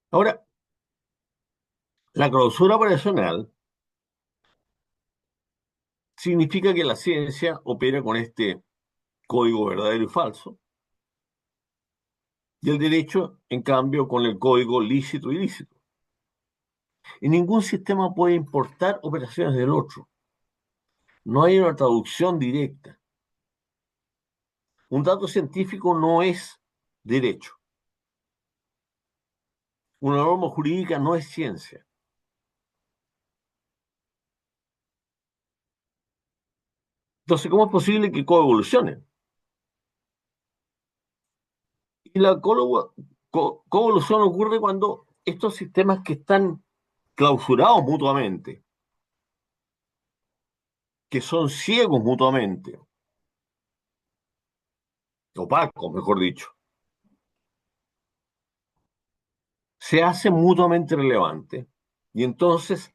Ahora, la clausura operacional significa que la ciencia opera con este código verdadero y falso, y el derecho, en cambio, con el código lícito y ilícito. Y ningún sistema puede importar operaciones del otro. No hay una traducción directa. Un dato científico no es derecho. Una norma jurídica no es ciencia. Entonces, ¿cómo es posible que coevolucionen? Y la coevolución ocurre cuando estos sistemas que están clausurados mutuamente, que son ciegos mutuamente, opacos, mejor dicho, se hacen mutuamente relevantes y entonces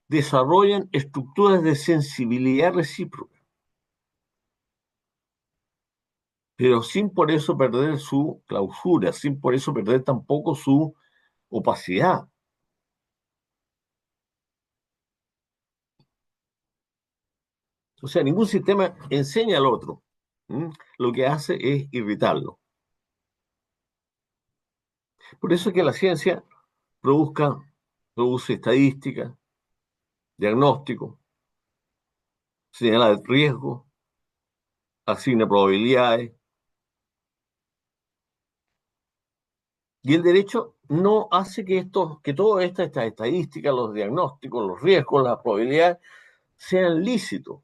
desarrollan estructuras de sensibilidad recíproca, pero sin por eso perder su clausura, sin por eso perder tampoco su opacidad. O sea, ningún sistema enseña al otro. ¿Mm? Lo que hace es irritarlo. Por eso es que la ciencia produce estadística, diagnóstico, señala riesgo, asigna probabilidades. Y el derecho no hace que todas estas estadísticas, los diagnósticos, los riesgos, las probabilidades, sean lícitos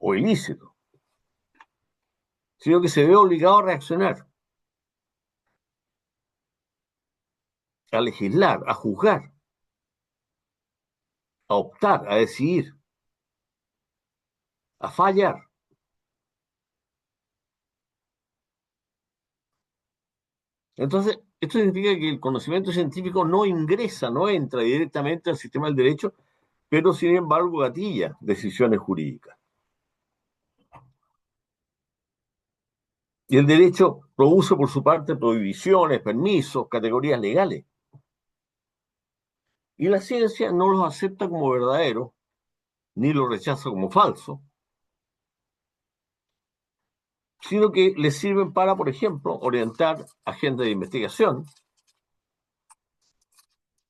o ilícitos, sino que se ve obligado a reaccionar, a legislar, a juzgar, a optar, a decidir, a fallar. Entonces, esto significa que el conocimiento científico no ingresa, no entra directamente al sistema del derecho, pero sin embargo gatilla decisiones jurídicas. Y el derecho produce por su parte prohibiciones, permisos, categorías legales. Y la ciencia no los acepta como verdaderos, ni los rechaza como falsos, sino que les sirven para, por ejemplo, orientar agendas de investigación,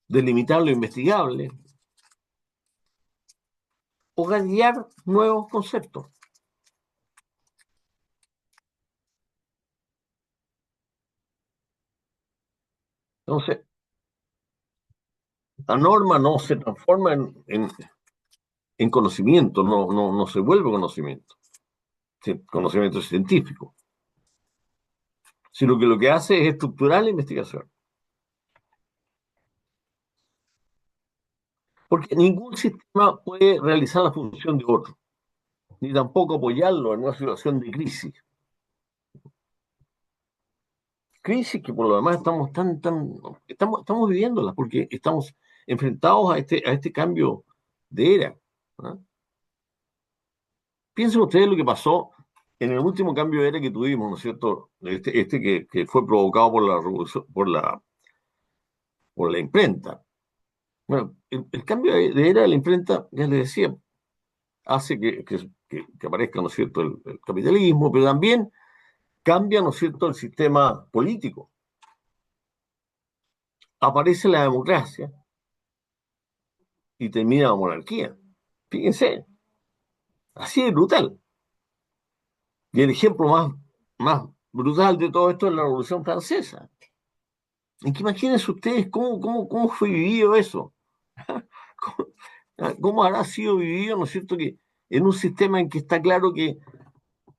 delimitar lo investigable o guiar nuevos conceptos. Entonces, la norma no se transforma en conocimiento, no se vuelve conocimiento, conocimiento científico, sino que lo que hace es estructurar la investigación. Porque ningún sistema puede realizar la función de otro, ni tampoco apoyarlo en una situación de crisis. Crisis que por lo demás estamos viviéndolas porque estamos enfrentados a este cambio de era. ¿No? Piensen ustedes lo que pasó en el último cambio de era que tuvimos, ¿no es cierto? Que fue provocado por la revolución, por la imprenta. Bueno, el cambio de era de la imprenta, ya les decía, hace que aparezca, ¿no es cierto?, el capitalismo, pero también cambia, ¿no es cierto?, el sistema político. Aparece la democracia y termina la monarquía. Fíjense, así de brutal. Y el ejemplo más brutal de todo esto es la Revolución Francesa. En que imagínense ustedes cómo fue vivido eso. ¿Cómo habrá sido vivido, ¿no es cierto?, que en un sistema en que está claro que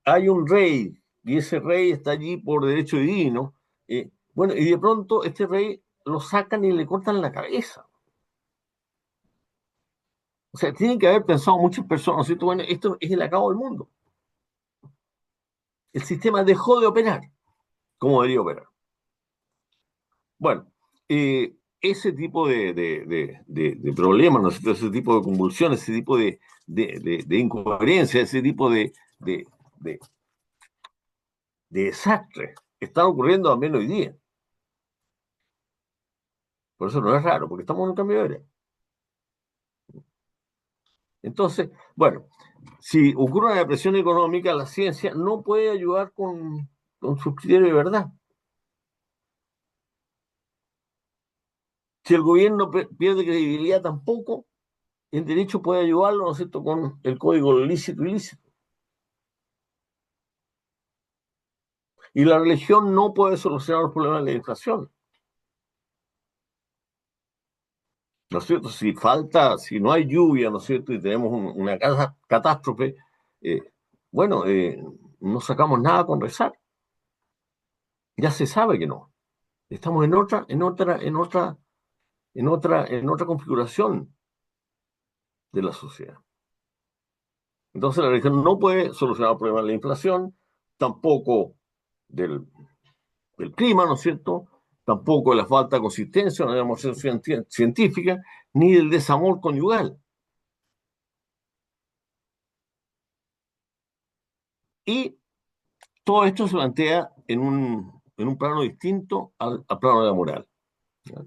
hay un rey y ese rey está allí por derecho divino. Bueno, y de pronto este rey lo sacan y le cortan la cabeza. O sea, tienen que haber pensado muchas personas, ¿no es cierto? Bueno, esto es el acabo del mundo. El sistema dejó de operar. cómo debería operar. Bueno, ese tipo de problemas, ¿no es cierto? Ese tipo de convulsiones, ese tipo de incoherencia, ese tipo de, de desastres están ocurriendo también hoy día. Por eso no es raro, porque estamos en un cambio de era. Entonces, bueno, si ocurre una depresión económica, la ciencia no puede ayudar con sus criterios de verdad. Si el gobierno pierde credibilidad tampoco, el derecho puede ayudarlo, ¿no es cierto?, con el código lícito y ilícito. Y la religión no puede solucionar los problemas de la inflación. ¿No es cierto? Si falta, si no hay lluvia, ¿no es cierto? Y tenemos una catástrofe, eh, bueno, no sacamos nada con rezar. Ya se sabe que no. Estamos en otra configuración de la sociedad. Entonces la religión no puede solucionar el problema de la inflación, tampoco del, del clima, ¿no es cierto? Tampoco de la falta de consistencia en la demostración científica, ni del desamor conyugal. Y todo esto se plantea en un plano distinto al plano de la moral. ¿Ya?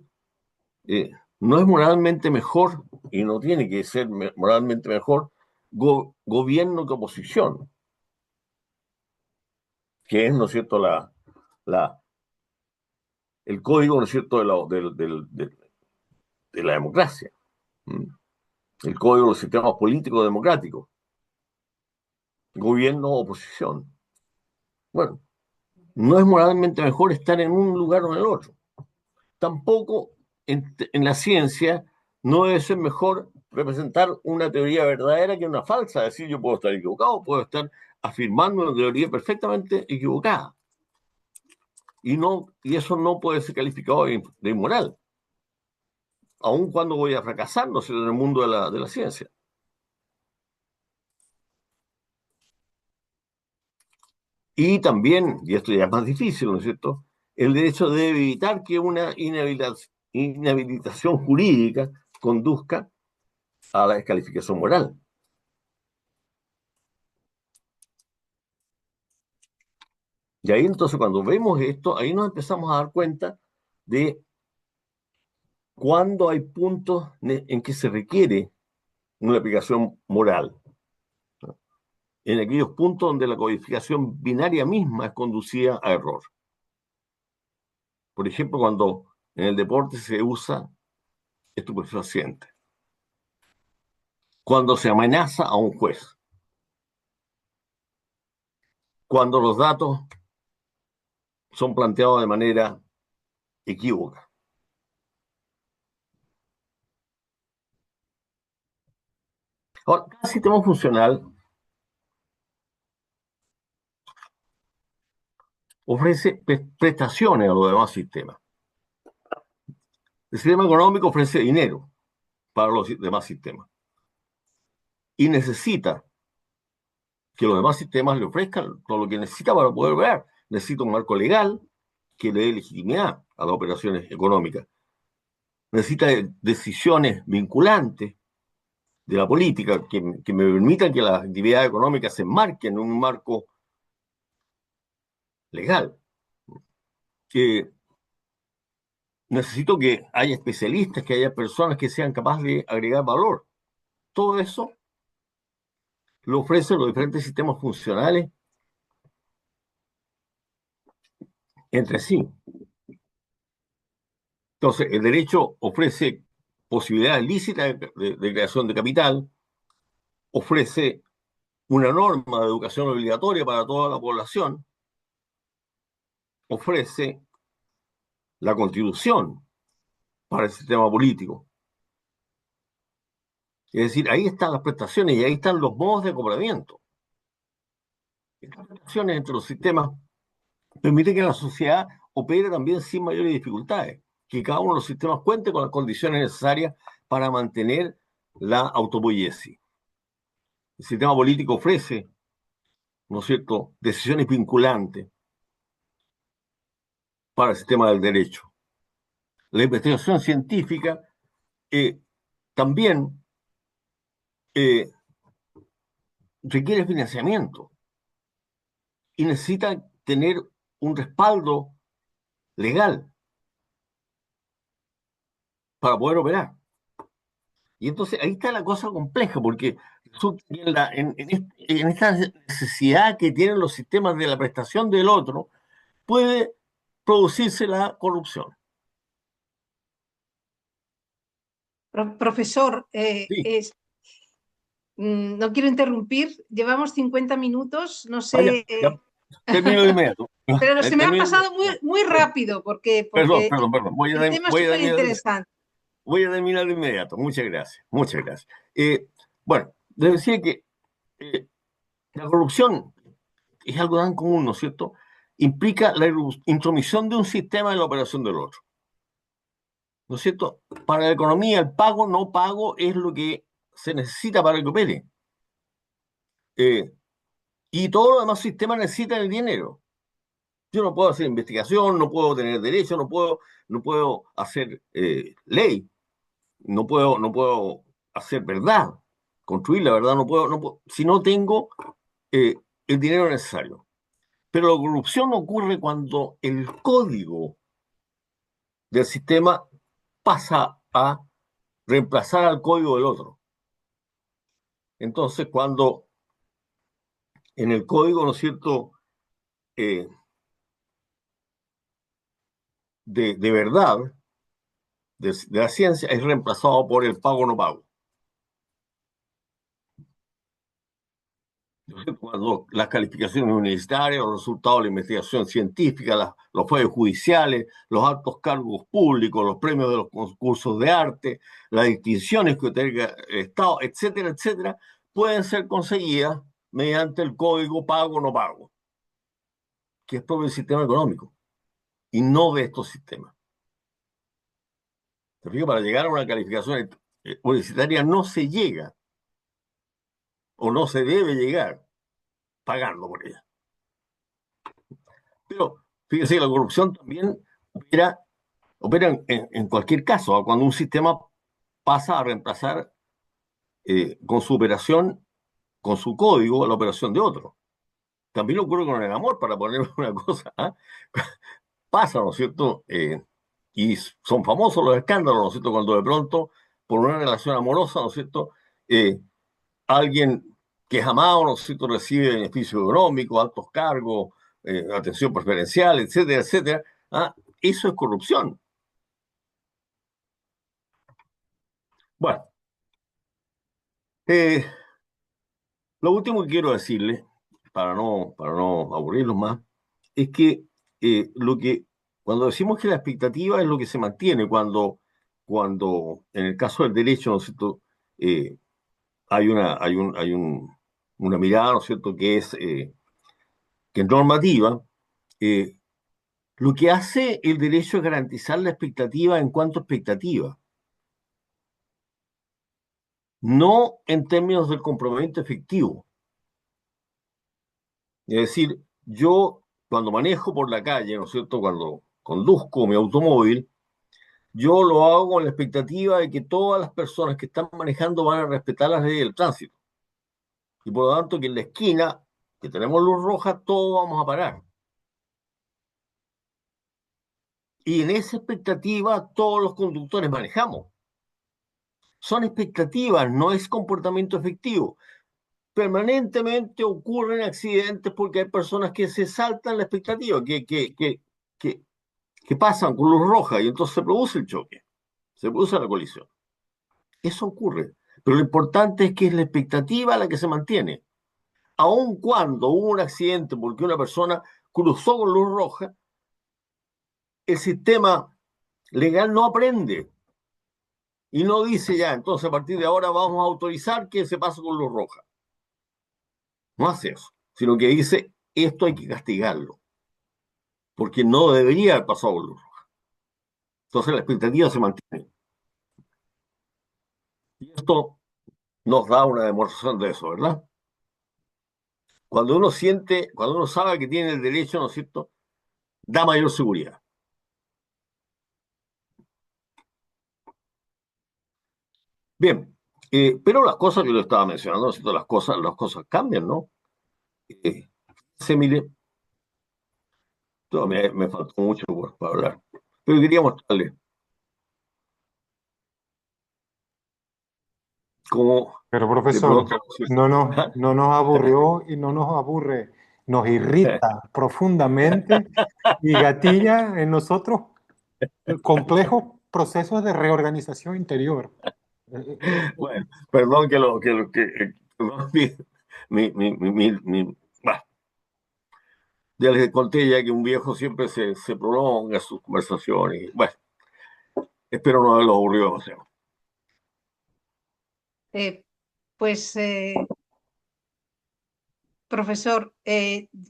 No es moralmente mejor, y no tiene que ser moralmente mejor, gobierno que oposición, que es, ¿no es cierto?, la, el código, ¿no es cierto?, de la democracia, el código de los sistemas políticos democráticos, gobierno o oposición. Bueno, no es moralmente mejor estar en un lugar o en el otro. Tampoco en la ciencia no debe ser mejor representar una teoría verdadera que una falsa. Es decir, yo puedo estar equivocado, puedo estar afirmando una teoría perfectamente equivocada. Y eso no puede ser calificado de inmoral, aun cuando voy a fracasar, ¿no es cierto?, en el mundo de la ciencia. Y también, y esto ya es más difícil, ¿no es cierto?, el derecho debe evitar que una inhabilitación jurídica conduzca a la descalificación moral. Y ahí entonces cuando vemos esto, ahí nos empezamos a dar cuenta de cuándo hay puntos en que se requiere una aplicación moral, ¿no? En aquellos puntos donde la codificación binaria misma es conducida a error. Por ejemplo, cuando en el deporte se usa estupefaciente, cuando se amenaza a un juez, cuando los datos son planteados de manera equívoca. Ahora, cada sistema funcional ofrece prestaciones a los demás sistemas. El sistema económico ofrece dinero para los demás sistemas y necesita que los demás sistemas le ofrezcan todo lo que necesita para poder ver. Necesita un marco legal que le dé legitimidad a las operaciones económicas. Necesita decisiones vinculantes de la política que me permitan que las actividades económicas se enmarquen en un marco legal. Necesito que haya especialistas, que haya personas que sean capaces de agregar valor. Todo eso lo ofrecen los diferentes sistemas funcionales entre sí. Entonces, el derecho ofrece posibilidades lícitas de creación de capital, ofrece una norma de educación obligatoria para toda la población, ofrece la constitución para el sistema político. Es decir, ahí están las prestaciones y ahí están los modos de acoplamiento. Estas prestaciones entre los sistemas permiten que la sociedad opere también sin mayores dificultades, que cada uno de los sistemas cuente con las condiciones necesarias para mantener la autopoiesis. El sistema político ofrece, ¿no es cierto?, decisiones vinculantes. para el sistema del derecho. La investigación científica también eh, requiere financiamiento y necesita tener un respaldo legal para poder operar. Y entonces ahí está la cosa compleja, porque resulta que en esta necesidad que tienen los sistemas de la prestación del otro, puede producirse la corrupción. Profesor, Sí, no quiero interrumpir, llevamos 50 minutos, no vaya, sé, ya termino de inmediato. pero se me ha Termino de pasado inmediato. muy rápido Perdón, porque perdón, perdón. el tema es súper interesante. Voy a terminar de inmediato. Muchas gracias. Muchas gracias. Bueno, les decía que eh, la corrupción es algo tan común, ¿no es cierto? Implica la intromisión de un sistema en la operación del otro. ¿No es cierto? Para la economía, el pago no pago es lo que se necesita para que opere. Eh, y todos los demás sistemas necesitan el dinero. Yo no puedo hacer investigación, no puedo tener derecho, no puedo hacer ley, no puedo hacer verdad, construir la verdad, no puedo si no tengo eh, el dinero necesario. Pero la corrupción ocurre cuando el código del sistema pasa a reemplazar al código del otro. Entonces, cuando en el código, ¿no es cierto?, eh, de verdad, de la ciencia, es reemplazado por el pago no pago. Cuando las calificaciones universitarias, los resultados de la investigación científica, los fallos judiciales, los altos cargos públicos, los premios de los concursos de arte, las distinciones que otorga el Estado, etcétera, etcétera, pueden ser conseguidas mediante el código pago no pago, que es propio del sistema económico y no de estos sistemas. ¿Te fijas? Para llegar a una calificación universitaria no se llega o no se debe llegar pagando por ella. Pero fíjese que la corrupción también opera en cualquier caso, ¿ah? Cuando un sistema pasa a reemplazar con su operación, con su código, la operación de otro. También ocurre con el amor, para poner una cosa. ¿Ah? Pasa, ¿no es cierto? Y son famosos los escándalos, ¿no es cierto? Cuando de pronto, por una relación amorosa, ¿no es cierto? Eh, Alguien que es amado, ¿no es cierto?, recibe beneficio económico, altos cargos, atención preferencial, etcétera, etcétera. ¿Ah? Eso es corrupción. Bueno, eh, lo último que quiero decirle, para no aburrirlos más, es que cuando decimos que la expectativa es lo que se mantiene, cuando en el caso del derecho, ¿no es cierto?, eh, hay una mirada, ¿no es cierto?, que es normativa. eh, Lo que hace el derecho es garantizar la expectativa en cuanto a expectativa, no en términos del compromiso efectivo. Es decir, yo cuando manejo por la calle, ¿no es cierto?, cuando conduzco mi automóvil, yo lo hago con la expectativa de que todas las personas que están manejando van a respetar las leyes del tránsito. Y por lo tanto, que en la esquina, que tenemos luz roja, todos vamos a parar. Y en esa expectativa todos los conductores manejamos. Son expectativas, no es comportamiento efectivo. Permanentemente ocurren accidentes porque hay personas que se saltan la expectativa, que, que pasan con luz roja y entonces se produce el choque, se produce la colisión. Eso ocurre. Pero lo importante es que es la expectativa la que se mantiene. Aun cuando hubo un accidente porque una persona cruzó con luz roja, el sistema legal no aprende y no dice ya, entonces a partir de ahora vamos a autorizar que se pase con luz roja. No hace eso, sino que dice, esto hay que castigarlo, porque no debería haber pasado con luz roja. Entonces la expectativa se mantiene. Y esto nos da una demostración de eso, ¿verdad? Cuando uno sabe que tiene el derecho, ¿no es cierto?, da mayor seguridad. Bien, pero las cosas que yo estaba mencionando, ¿no es cierto? Las cosas cambian, ¿no? Eh, Se mire, me faltó mucho para hablar, pero quería mostrarle cómo Pero de profesor, pronto... ¿Ah? no nos aburrió y no nos aburre, nos irrita profundamente y gatilla en nosotros complejos procesos de reorganización interior. Bueno, perdón perdón, bah, ya les conté ya que un viejo siempre se prolonga sus conversaciones. Bueno, espero no haberlo aburrido demasiado. Eh, pues, profesor,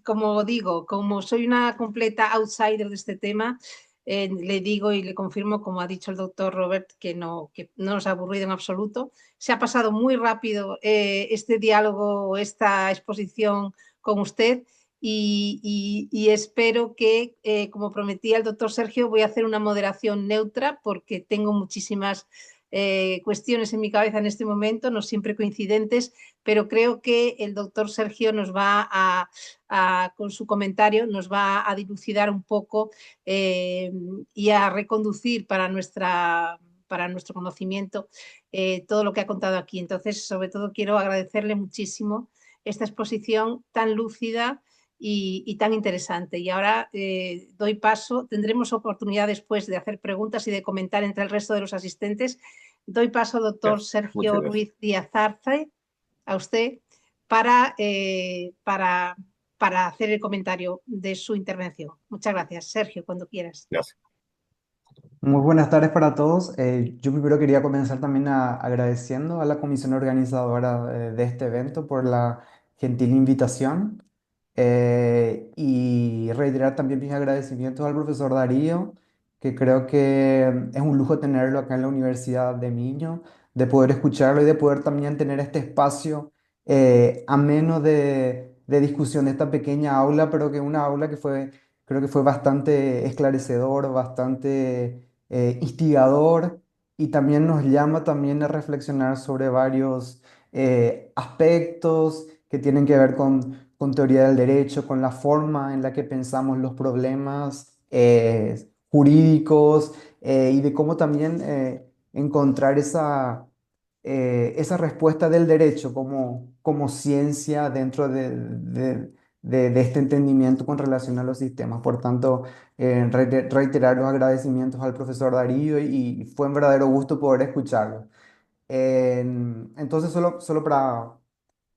como digo, como soy una completa outsider de este tema, le digo y le confirmo, como ha dicho el doctor Robert, que no nos ha aburrido en absoluto. Se ha pasado muy rápido este diálogo, esta exposición con usted y espero que, como prometía el doctor Sergio, voy a hacer una moderación neutra porque tengo muchísimas cuestiones en mi cabeza en este momento, no siempre coincidentes, pero creo que el doctor Sergio nos va con su comentario, nos va a dilucidar un poco y a reconducir para nuestro conocimiento todo lo que ha contado aquí. Entonces, sobre todo, quiero agradecerle muchísimo esta exposición tan lúcida y tan interesante. Y ahora doy paso, tendremos oportunidad después de hacer preguntas y de comentar entre el resto de los asistentes. Doy paso al doctor Muchas Sergio gracias. Ruiz Díaz Arce, a usted para, para hacer el comentario de su intervención. Muchas gracias, Sergio, cuando quieras. Gracias. Muy buenas tardes para todos. Yo primero quería comenzar también agradeciendo a la comisión organizadora de este evento por la gentil invitación y reiterar también mis agradecimientos al profesor Darío, que creo que es un lujo tenerlo acá en la Universidad de Miño, de poder escucharlo y de poder también tener este espacio ameno de discusión de esta pequeña aula, pero que una aula que fue, creo que fue bastante esclarecedor, bastante instigador y también nos llama también a reflexionar sobre varios aspectos que tienen que ver con teoría del derecho, con la forma en la que pensamos los problemas jurídicos y de cómo también encontrar esa respuesta del derecho como ciencia dentro de este entendimiento con relación a los sistemas. Por tanto, reiterar los agradecimientos al profesor Darío y fue un verdadero gusto poder escucharlo. Entonces, solo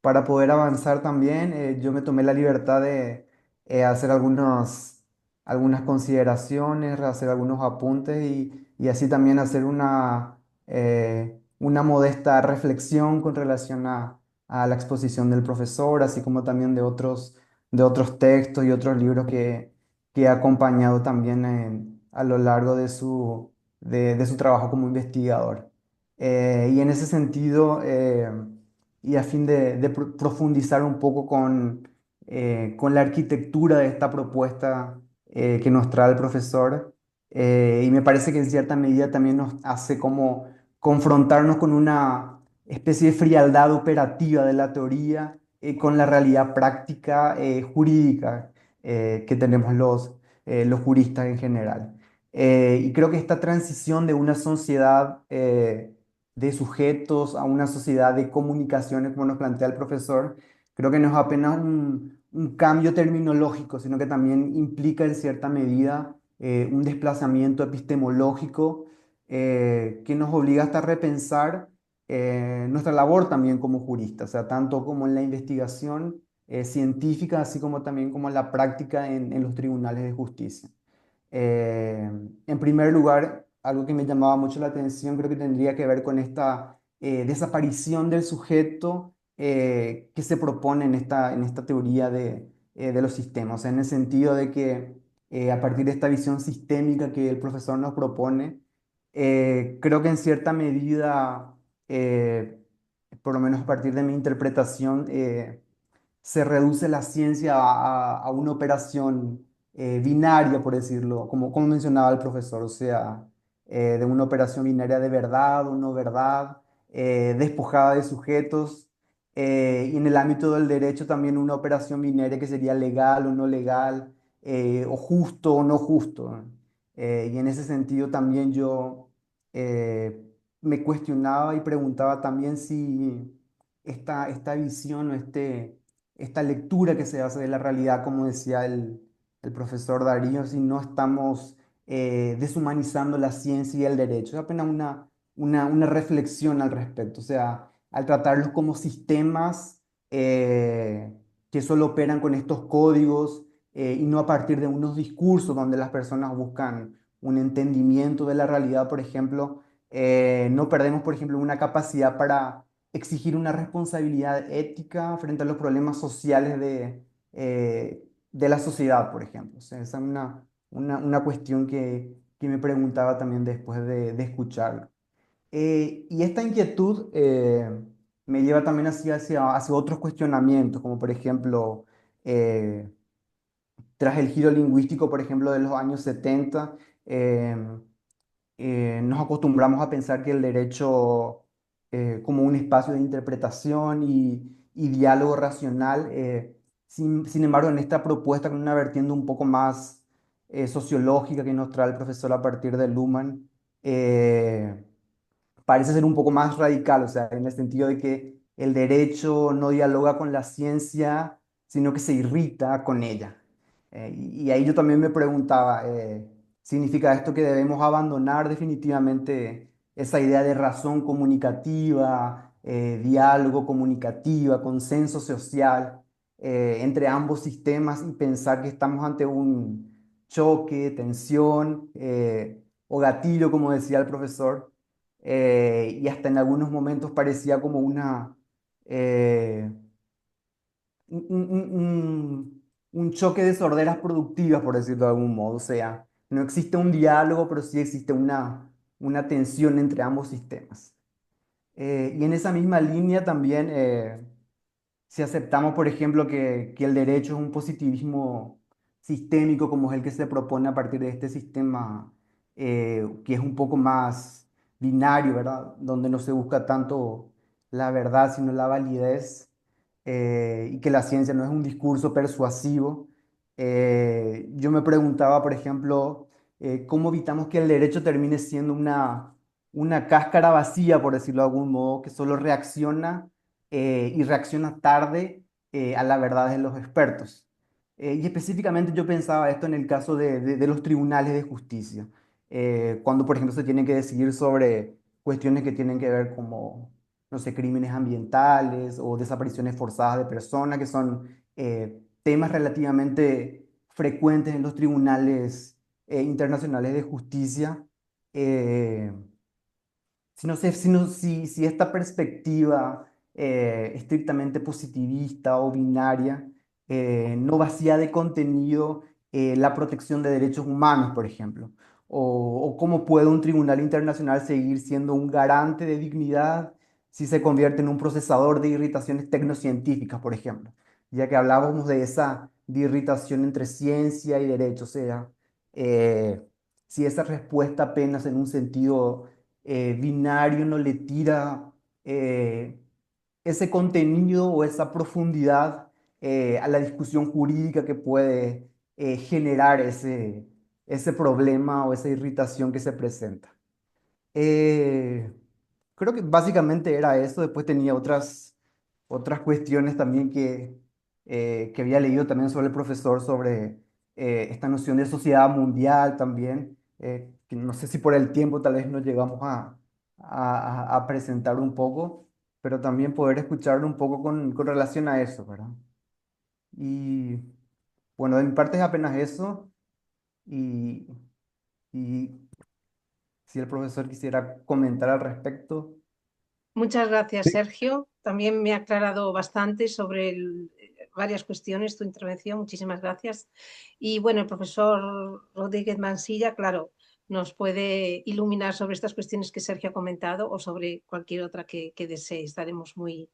para poder avanzar también, yo me tomé la libertad de hacer algunas consideraciones, hacer algunos apuntes y así también hacer una modesta reflexión con relación a la exposición del profesor, así como también de otros textos y otros libros que ha acompañado también a lo largo de su trabajo como investigador. Y en ese sentido, y a fin de profundizar un poco con la arquitectura de esta propuesta que nos trae el profesor, y me parece que en cierta medida también nos hace como confrontarnos con una especie de frialdad operativa de la teoría con la realidad práctica jurídica que tenemos los juristas en general. Y creo que esta transición de una sociedad de sujetos a una sociedad de comunicaciones, como nos plantea el profesor, creo que no es apenas un cambio terminológico, sino que también implica en cierta medida un desplazamiento epistemológico que nos obliga hasta a repensar nuestra labor también como juristas, o sea, tanto como en la investigación científica, así como también como en la práctica en los tribunales de justicia. Eh, en primer lugar, algo que me llamaba mucho la atención creo que tendría que ver con esta desaparición del sujeto que se propone en esta teoría de los sistemas, o sea, en el sentido de que a partir de esta visión sistémica que el profesor nos propone, creo que en cierta medida, eh, por lo menos a partir de mi interpretación, se reduce la ciencia a una operación binaria, por decirlo, como mencionaba el profesor, o sea, de una operación binaria de verdad o no verdad, despojada de sujetos, y en el ámbito del derecho también una operación binaria que sería legal o no legal, o justo o no justo. Y en ese sentido también yo eh, me cuestionaba y preguntaba también si esta visión o esta lectura que se hace de la realidad, como decía el profesor Darío, si no estamos deshumanizando la ciencia y el derecho. Es apenas una reflexión al respecto, o sea, al tratarlos como sistemas que solo operan con estos códigos, y no a partir de unos discursos donde las personas buscan un entendimiento de la realidad, por ejemplo, no perdemos, por ejemplo, una capacidad para exigir una responsabilidad ética frente a los problemas sociales de la sociedad, por ejemplo. O sea, esa es una cuestión que me preguntaba también después de escucharlo. Y esta inquietud me lleva también hacia otros cuestionamientos, como por ejemplo, eh, tras el giro lingüístico, por ejemplo, de los años 70, eh, nos acostumbramos a pensar que el derecho, como un espacio de interpretación y diálogo racional, sin embargo, en esta propuesta con una vertiente un poco más sociológica que nos trae el profesor a partir de Luhmann, parece ser un poco más radical, o sea, en el sentido de que el derecho no dialoga con la ciencia, sino que se irrita con ella. Y ahí yo también me preguntaba, ¿significa esto que debemos abandonar definitivamente esa idea de razón comunicativa, diálogo comunicativa, consenso social entre ambos sistemas, y pensar que estamos ante un choque, tensión o gatillo, como decía el profesor? Y hasta en algunos momentos parecía como eh, un choque de sorderas productivas, por decirlo de algún modo. O sea, no existe un diálogo, pero sí existe una tensión entre ambos sistemas. Y en esa misma línea también, si aceptamos, por ejemplo, que el derecho es un positivismo sistémico, como es el que se propone a partir de este sistema, que es un poco más binario, ¿verdad? Donde no se busca tanto la verdad, sino la validez, y que la ciencia no es un discurso persuasivo. Yo me preguntaba, por ejemplo, ¿cómo evitamos que el derecho termine siendo una cáscara vacía, por decirlo de algún modo, que solo reacciona y reacciona tarde a la verdad de los expertos? Y específicamente yo pensaba esto en el caso de los tribunales de justicia, cuando por ejemplo se tiene que decidir sobre cuestiones que tienen que ver como, no sé, crímenes ambientales o desapariciones forzadas de personas, que son temas relativamente frecuentes en los tribunales internacionales de justicia. Eh, si, no sé, si esta perspectiva estrictamente positivista o binaria no vacía de contenido la protección de derechos humanos, por ejemplo, o cómo puede un tribunal internacional seguir siendo un garante de dignidad si se convierte en un procesador de irritaciones tecnocientíficas, por ejemplo, ya que hablábamos de esa de irritación entre ciencia y derecho, o sea, eh, si esa respuesta apenas en un sentido binario no le tira eh, ese contenido o esa profundidad a la discusión jurídica que puede generar ese problema o esa irritación que se presenta. Eh, Creo que básicamente era eso. Después tenía otras cuestiones también que había leído también sobre el profesor, sobre esta noción de sociedad mundial también, que no sé si por el tiempo tal vez nos llegamos a presentar un poco, pero también poder escucharlo un poco con relación a eso, ¿verdad? Y bueno, de mi parte es apenas eso, y, y si el profesor quisiera comentar al respecto. Muchas gracias, Sí, Sergio. También me ha aclarado bastante sobre varias cuestiones tu intervención. Muchísimas gracias. Y bueno, el profesor Rodríguez Mansilla, claro, nos puede iluminar sobre estas cuestiones que Sergio ha comentado o sobre cualquier otra que desee. Estaremos muy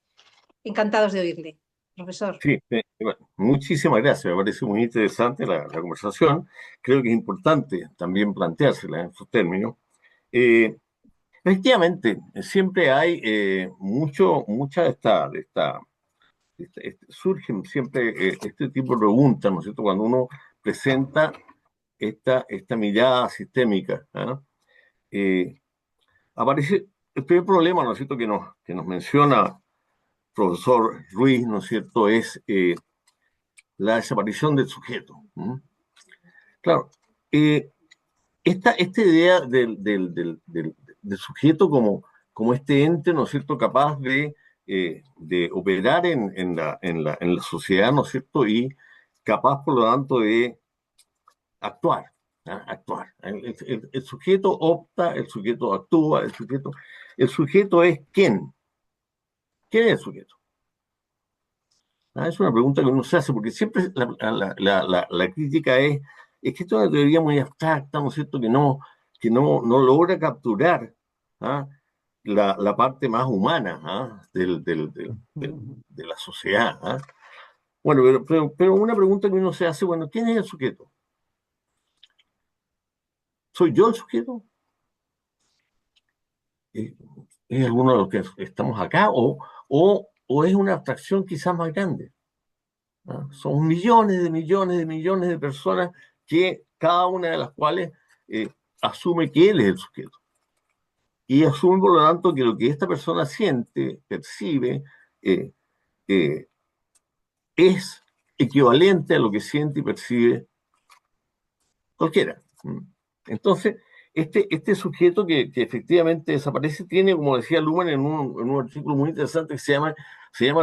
encantados de oírle. Profesor. Sí, bueno, muchísimas gracias. Me parece muy interesante la conversación. Creo que es importante también planteársela en esos términos. Eh, Efectivamente, siempre hay mucha surgen siempre este tipo de preguntas, ¿no es cierto? Cuando uno presenta esta mirada sistémica, ¿ah? Eh, Aparece el primer problema, ¿no es cierto?, que nos menciona profesor Ruiz, ¿no es cierto?, es la desaparición del sujeto. ¿Mm? Claro, eh, esta idea del sujeto como este ente, ¿no es cierto?, capaz de operar en la sociedad, ¿no es cierto?, y capaz, por lo tanto, de actuar, ¿ah? Actuar. El sujeto opta, el sujeto actúa, el sujeto es ¿quién? ¿Quién es el sujeto? ¿Ah? Es una pregunta que uno se hace, porque siempre la crítica es que esto es una teoría muy abstracta, ¿no es cierto?, que no logra capturar, ¿ah?, la parte más humana, ¿ah?, de la sociedad. ¿Ah? Bueno, pero una pregunta que uno se hace, bueno, ¿quién es el sujeto? ¿Soy yo el sujeto? ¿Es, es alguno de los que estamos acá? ¿O es una abstracción quizás más grande? ¿Ah? Son millones de millones de millones de personas que cada una de las cuales eh, asume que él es el sujeto. Y asume, por lo tanto, que lo que esta persona siente, percibe, eh, eh, es equivalente a lo que siente y percibe cualquiera. ¿Mm? Entonces, este sujeto que efectivamente desaparece tiene, como decía Luhmann en un artículo muy interesante que se llama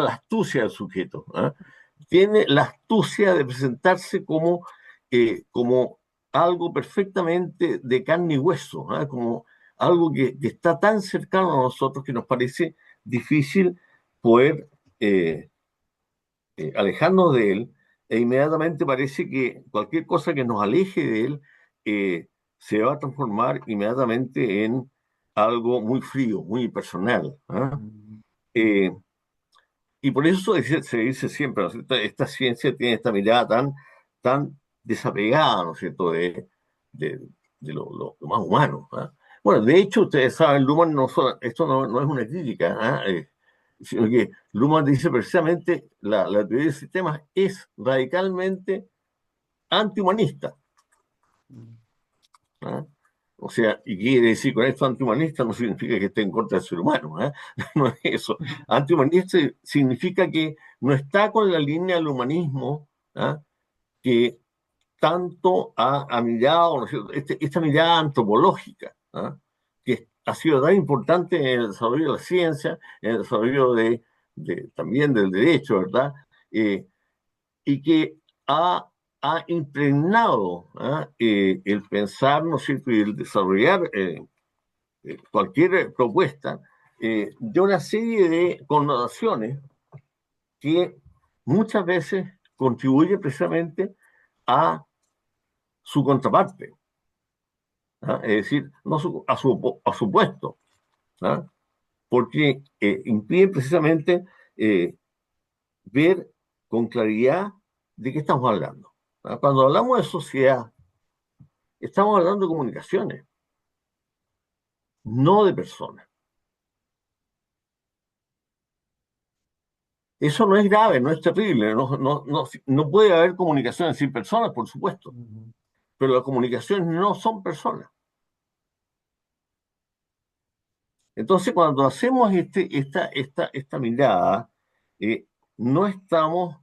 la astucia del sujeto. ¿Ah? Tiene la astucia de presentarse como algo perfectamente de carne y hueso, ¿ah? Como algo que está tan cercano a nosotros que nos parece difícil poder alejarnos de él, e inmediatamente parece que cualquier cosa que nos aleje de él eh, se va a transformar inmediatamente en algo muy frío, muy personal. ¿Ah? Eh, y por eso se dice siempre, ¿no es cierto? Esta ciencia tiene esta mirada tan desapegada, ¿no es cierto?, de, de lo más humano. ¿Ah? Bueno, de hecho, ustedes saben, Luhmann esto no es una crítica, ¿ah? Sino que Luhmann dice precisamente la teoría de sistemas es radicalmente antihumanista. ¿Ah? O sea, y quiere decir con esto antihumanista no significa que esté en contra del ser humano, ¿eh? No es eso. Antihumanista significa que no está con la línea del humanismo, ¿ah?, que tanto ha mirado, ¿no es cierto?, esta mirada antropológica, ¿ah?, que ha sido tan importante en el desarrollo de la ciencia, en el desarrollo también del derecho, ¿verdad? Y que ha impregnado, ¿ah?, el pensar, ¿no es cierto?, y el desarrollar cualquier propuesta de una serie de connotaciones que muchas veces contribuye precisamente a su contraparte, ¿ah? Es decir, no a su puesto, ¿ah? Porque impiden precisamente ver con claridad de qué estamos hablando. ¿Ah? Cuando hablamos de sociedad, estamos hablando de comunicaciones, no de personas. Eso no es grave, no es terrible, no puede haber comunicaciones sin personas, por supuesto, pero las comunicaciones no son personas. Entonces, cuando hacemos esta mirada, eh, no estamos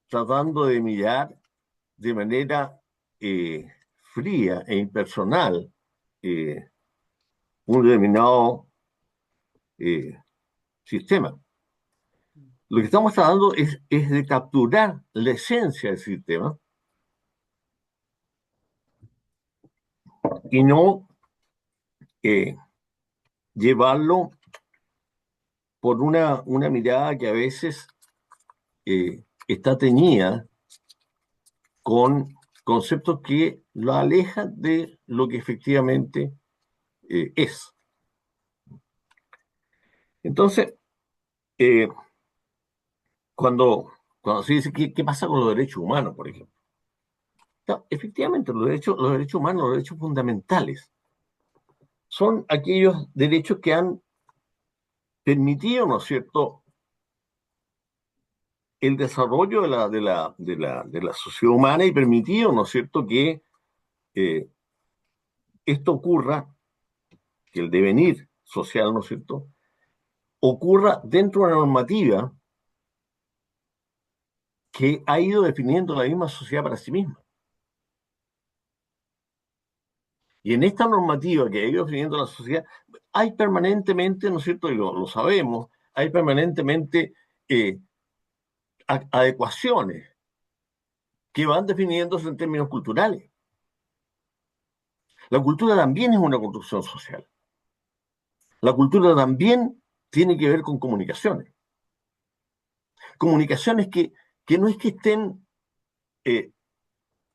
tratando de mirar de manera fría e impersonal eh, un determinado eh, sistema. Lo que estamos tratando es de capturar la esencia del sistema y no eh, llevarlo por una mirada que a veces está teñida con conceptos que lo alejan de lo que efectivamente es. Entonces, eh, cuando se dice qué pasa con los derechos humanos, por ejemplo. Efectivamente, los derechos humanos, los derechos fundamentales, son aquellos derechos que han permitido, ¿no es cierto?, el desarrollo de la sociedad humana y permitido, ¿no es cierto?, que eh, esto ocurra, que el devenir social, ¿no es cierto?, ocurra dentro de una normativa que ha ido definiendo la misma sociedad para sí misma. Y en esta normativa que ha ido definiendo la sociedad, hay permanentemente, ¿no es cierto?, y lo sabemos, hay permanentemente eh, adecuaciones que van definiéndose en términos culturales. La cultura también es una construcción social. La cultura también tiene que ver con comunicaciones. Comunicaciones que no es que estén, eh,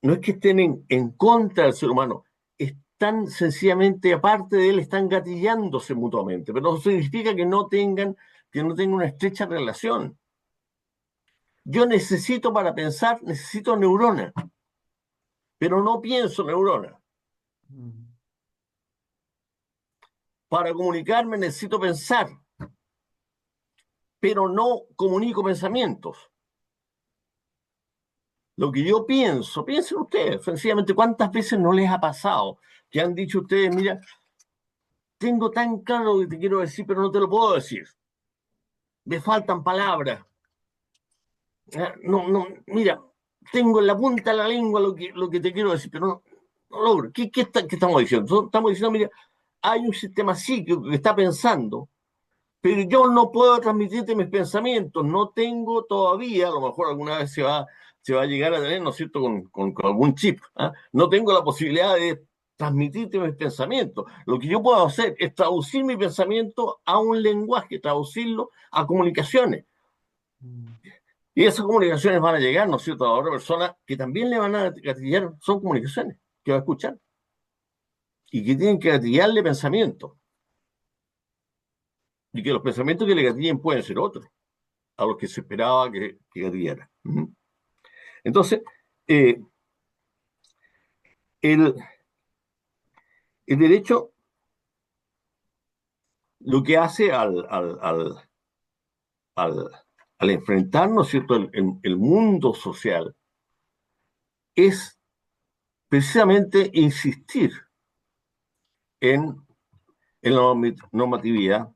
no es que estén en contra del ser humano, están sencillamente, aparte de él, están gatillándose mutuamente, pero no significa que no tengan una estrecha relación. Yo necesito para pensar, necesito neuronas, pero no pienso neuronas. Para comunicarme necesito pensar, pero no comunico pensamientos. Lo que yo pienso, piensen ustedes, sencillamente, ¿cuántas veces no les ha pasado que han dicho ustedes, mira, tengo tan claro lo que te quiero decir, pero no te lo puedo decir? Me faltan palabras. No, no, mira, tengo en la punta de la lengua lo que te quiero decir, pero no logro. ¿Qué estamos diciendo? Estamos diciendo, mira, hay un sistema psíquico que está pensando, pero yo no puedo transmitirte mis pensamientos, no tengo todavía, a lo mejor alguna vez se va a llegar a tener, ¿no es cierto?, con algún chip. ¿Ah? No tengo la posibilidad de transmitirte mis pensamientos. Lo que yo puedo hacer es traducir mi pensamiento a un lenguaje, traducirlo a comunicaciones. Y esas comunicaciones van a llegar, ¿no es cierto?, a otra persona que también le van a gatillar, son comunicaciones que va a escuchar y que tienen que gatillarle pensamientos. Y que los pensamientos que le gatillen pueden ser otros, a los que se esperaba que gatillara. Entonces, eh, el, el derecho lo que hace al, al enfrentar, ¿no es cierto?, el mundo social es precisamente insistir en, en la normatividad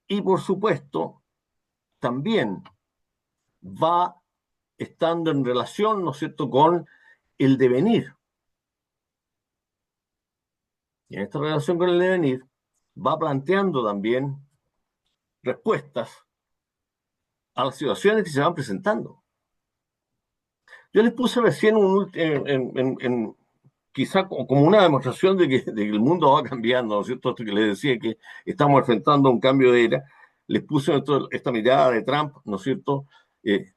y, por supuesto, también va estando en relación, ¿no es cierto?, con el devenir. Y en esta relación con el devenir va planteando también respuestas a las situaciones que se van presentando. Yo les puse recién quizá como una demostración de que el mundo va cambiando, ¿no es cierto? Esto que les decía que estamos enfrentando un cambio de era, les puse esta mirada de Trump, ¿no es cierto?,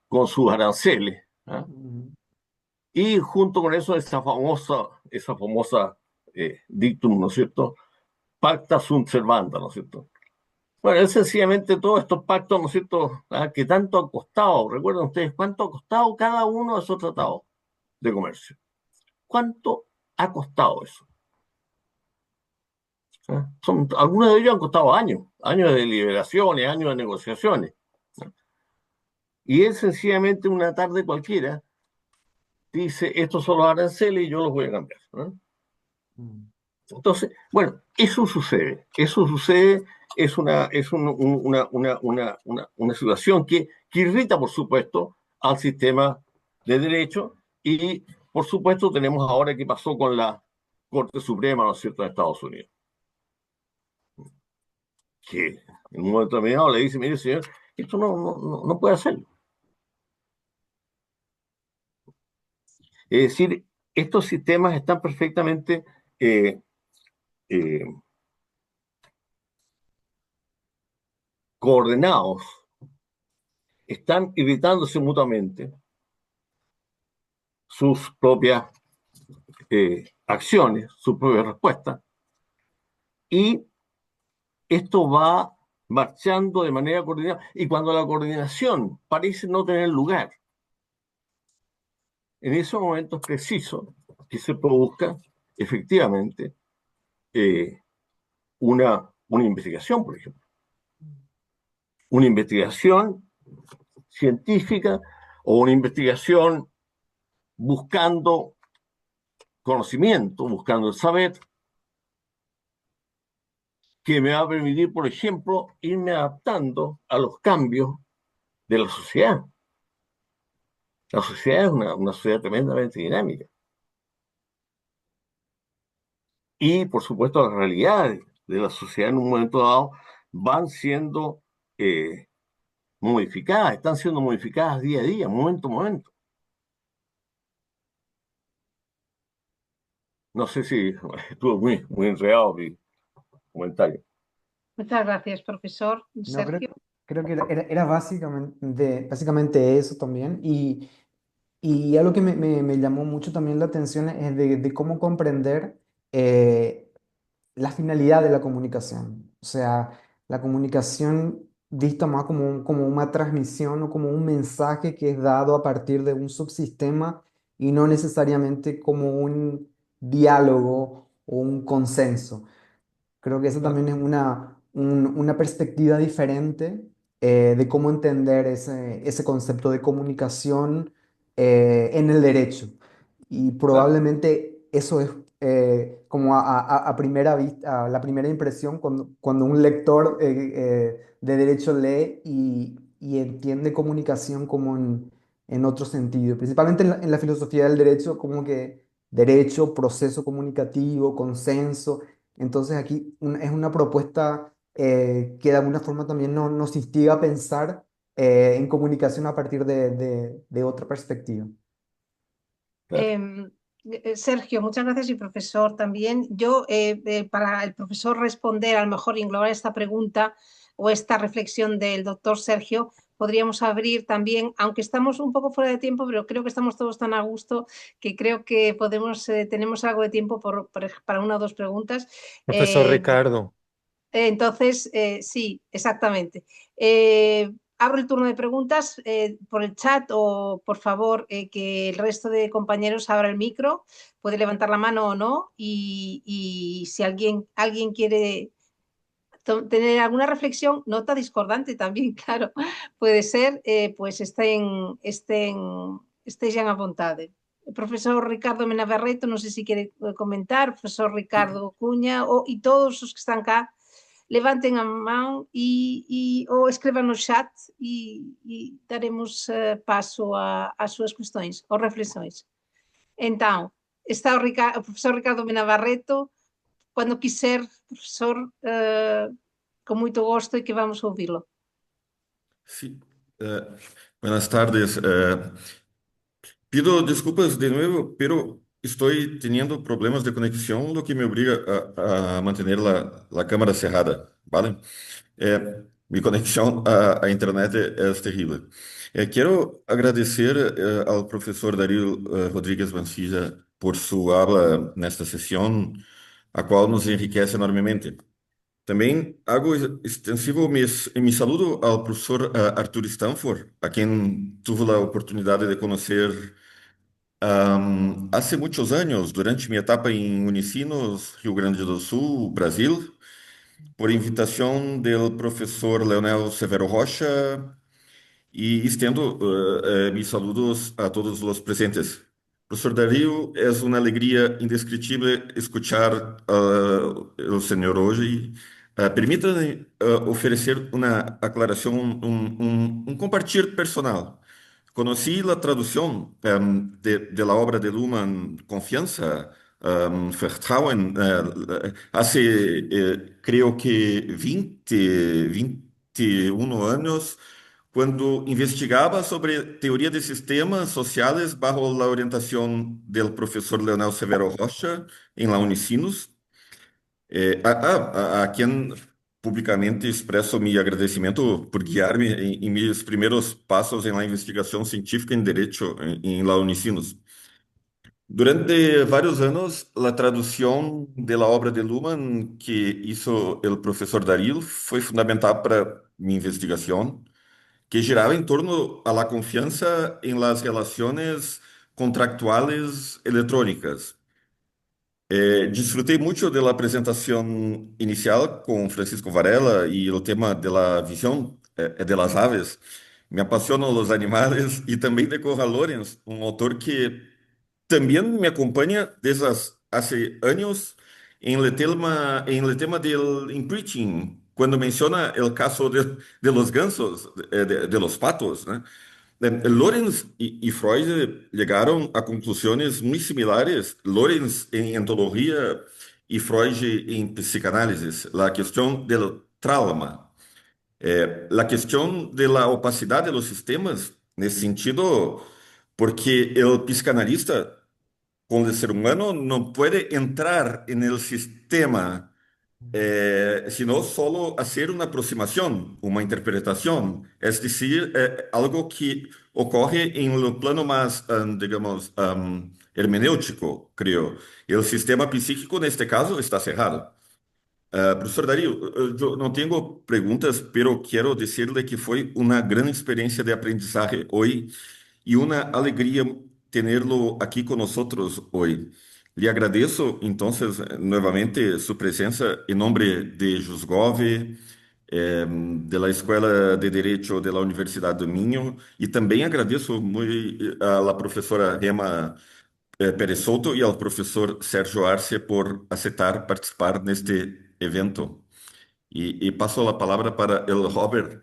con sus aranceles. ¿Ah? Y junto con eso, esa famosa dictum, ¿no es cierto? Pacta sunt servanda, ¿no es cierto? Bueno, es sencillamente todos estos pactos, ¿no es cierto?, ¿ah? Que tanto han costado. ¿Recuerdan ustedes cuánto ha costado cada uno de esos tratados de comercio? ¿Cuánto ha costado eso? ¿Ah? Algunos de ellos han costado años, años de deliberaciones, años de negociaciones. ¿Ah? Y es sencillamente una tarde cualquiera, dice, estos son los aranceles y yo los voy a cambiar. ¿No? Entonces, bueno, eso sucede, una situación que irrita, por supuesto, al sistema de derecho y, por supuesto, tenemos ahora qué pasó con la Corte Suprema, ¿no es cierto?, de Estados Unidos, que en un momento determinado le dice, mire, señor, esto no puede hacerlo. Es decir, estos sistemas están perfectamente eh, eh, coordenados, están irritándose mutuamente sus propias acciones, sus propias respuestas, y esto va marchando de manera coordinada. Y cuando la coordinación parece no tener lugar, en esos momentos precisos que se produzca efectivamente una investigación, por ejemplo. Una investigación científica o una investigación buscando conocimiento, buscando el saber, que me va a permitir, por ejemplo, irme adaptando a los cambios de la sociedad. La sociedad es una sociedad tremendamente dinámica. Y, por supuesto, las realidades de la sociedad en un momento dado van siendo modificadas, están siendo modificadas día a día, momento a momento. No sé si estuvo muy enredado mi comentario. Muchas gracias, profesor. No, Sergio. creo que era básicamente eso también. Y algo que me llamó mucho también la atención es de cómo comprender la finalidad de la comunicación. O sea, la comunicación vista más como una transmisión o como un mensaje que es dado a partir de un subsistema y no necesariamente como un diálogo o un consenso. Creo que eso también es una perspectiva diferente de cómo entender ese concepto de comunicación en el derecho. Y Claro, probablemente eso es como a primera vista, a la primera impresión cuando un lector de derecho lee y entiende comunicación como en otro sentido. Principalmente en la filosofía del derecho, como que derecho, proceso comunicativo, consenso. Entonces aquí es una propuesta que de alguna forma también nos instiga a pensar en comunicación a partir de otra perspectiva. claro. Sergio, muchas gracias y profesor también. Yo, para el profesor responder a lo mejor y englobar esta pregunta o esta reflexión del doctor Sergio, podríamos abrir también, aunque estamos un poco fuera de tiempo, pero creo que estamos todos tan a gusto que creo que podemos, tenemos algo de tiempo para una o dos preguntas. Profesor Ricardo. Entonces, sí, exactamente. Abro el turno de preguntas por el chat o por favor que el resto de compañeros abra el micro, puede levantar la mano o no y si alguien quiere tener alguna reflexión, nota discordante también, claro, puede ser, pues estén a vontade. El profesor Ricardo Menabarreto, no sé si quiere comentar, profesor Ricardo Cuña y todos los que están acá, levantem a mão ou escrevam no chat e daremos passo às suas questões ou reflexões. Então, está o professor Ricardo Mena Barreto, quando quiser, professor, com muito gosto e que vamos ouvi-lo. Sí. Buenas tardes. Pido disculpas de nuevo, pero estoy teniendo problemas de conexión, lo que me obliga a mantener la cámara cerrada, ¿vale? Mi conexión a internet es terrible. Quiero agradecer al profesor Darío Rodríguez Mancilla por su habla en esta sesión, a cual nos enriquece enormemente. También hago extensivo mi saludo al profesor Arthur Stanford, a quien tuve la oportunidad de conocer hace muchos años, durante mi etapa en Unicinos, Rio Grande do Sul, Brasil, por invitación del profesor Leonel Severo Rocha, y extiendo mis saludos a todos los presentes. Profesor Darío, es una alegría indescriptible escuchar al señor hoy. Permítame ofrecer una aclaración, un compartir personal. Conocí la traducción de la obra de Luhmann, Confianza, Vertrauen, hace creo que 21 años, cuando investigaba sobre teoría de sistemas sociales bajo la orientación del profesor Leonel Severo Rocha en la Unicinos, a quien públicamente expreso mi agradecimiento por guiarme en mis primeros pasos en la investigación científica en Derecho en la Unicinos. Durante varios años, la traducción de la obra de Luhmann que hizo el profesor Darío fue fundamental para mi investigación, que giraba en torno a la confianza en las relaciones contractuales electrónicas. Disfrutei muito da apresentação inicial com Francisco Varela e o tema da visão de las aves. Me apaixonam os animais e também de Corral Lorenz, um autor que também me acompanha desde hace años en el tema del imprinting, cuando menciona el caso de los gansos, de los patos, ¿no? Lorenz y Freud llegaron a conclusiones muy similares. Lorenz en ontología y Freud en psicanálisis. La cuestión del trauma, la cuestión de la opacidad de los sistemas, nesse sentido, porque el psicanalista con el ser humano no puede entrar en el sistema, sino solo hacer una aproximación, una interpretación, es decir, algo que ocurre en el plano más, digamos, hermenéutico, creo. El sistema psíquico, en este caso, está cerrado. Professor Dario, eu não tenho perguntas, pero quero dizer-lhe que foi uma grande experiência de aprendizagem hoje e uma alegria tê-lo aqui conosco hoje. Lhe agradeço, então, novamente, sua presença em nome de Jusgov, de la Escola de Direito de la Universidade do Minho, e também agradeço muito a professora Rema Pérez Souto e ao professor Sérgio Arce por aceitar participar neste evento. Y paso la palabra para el Robert.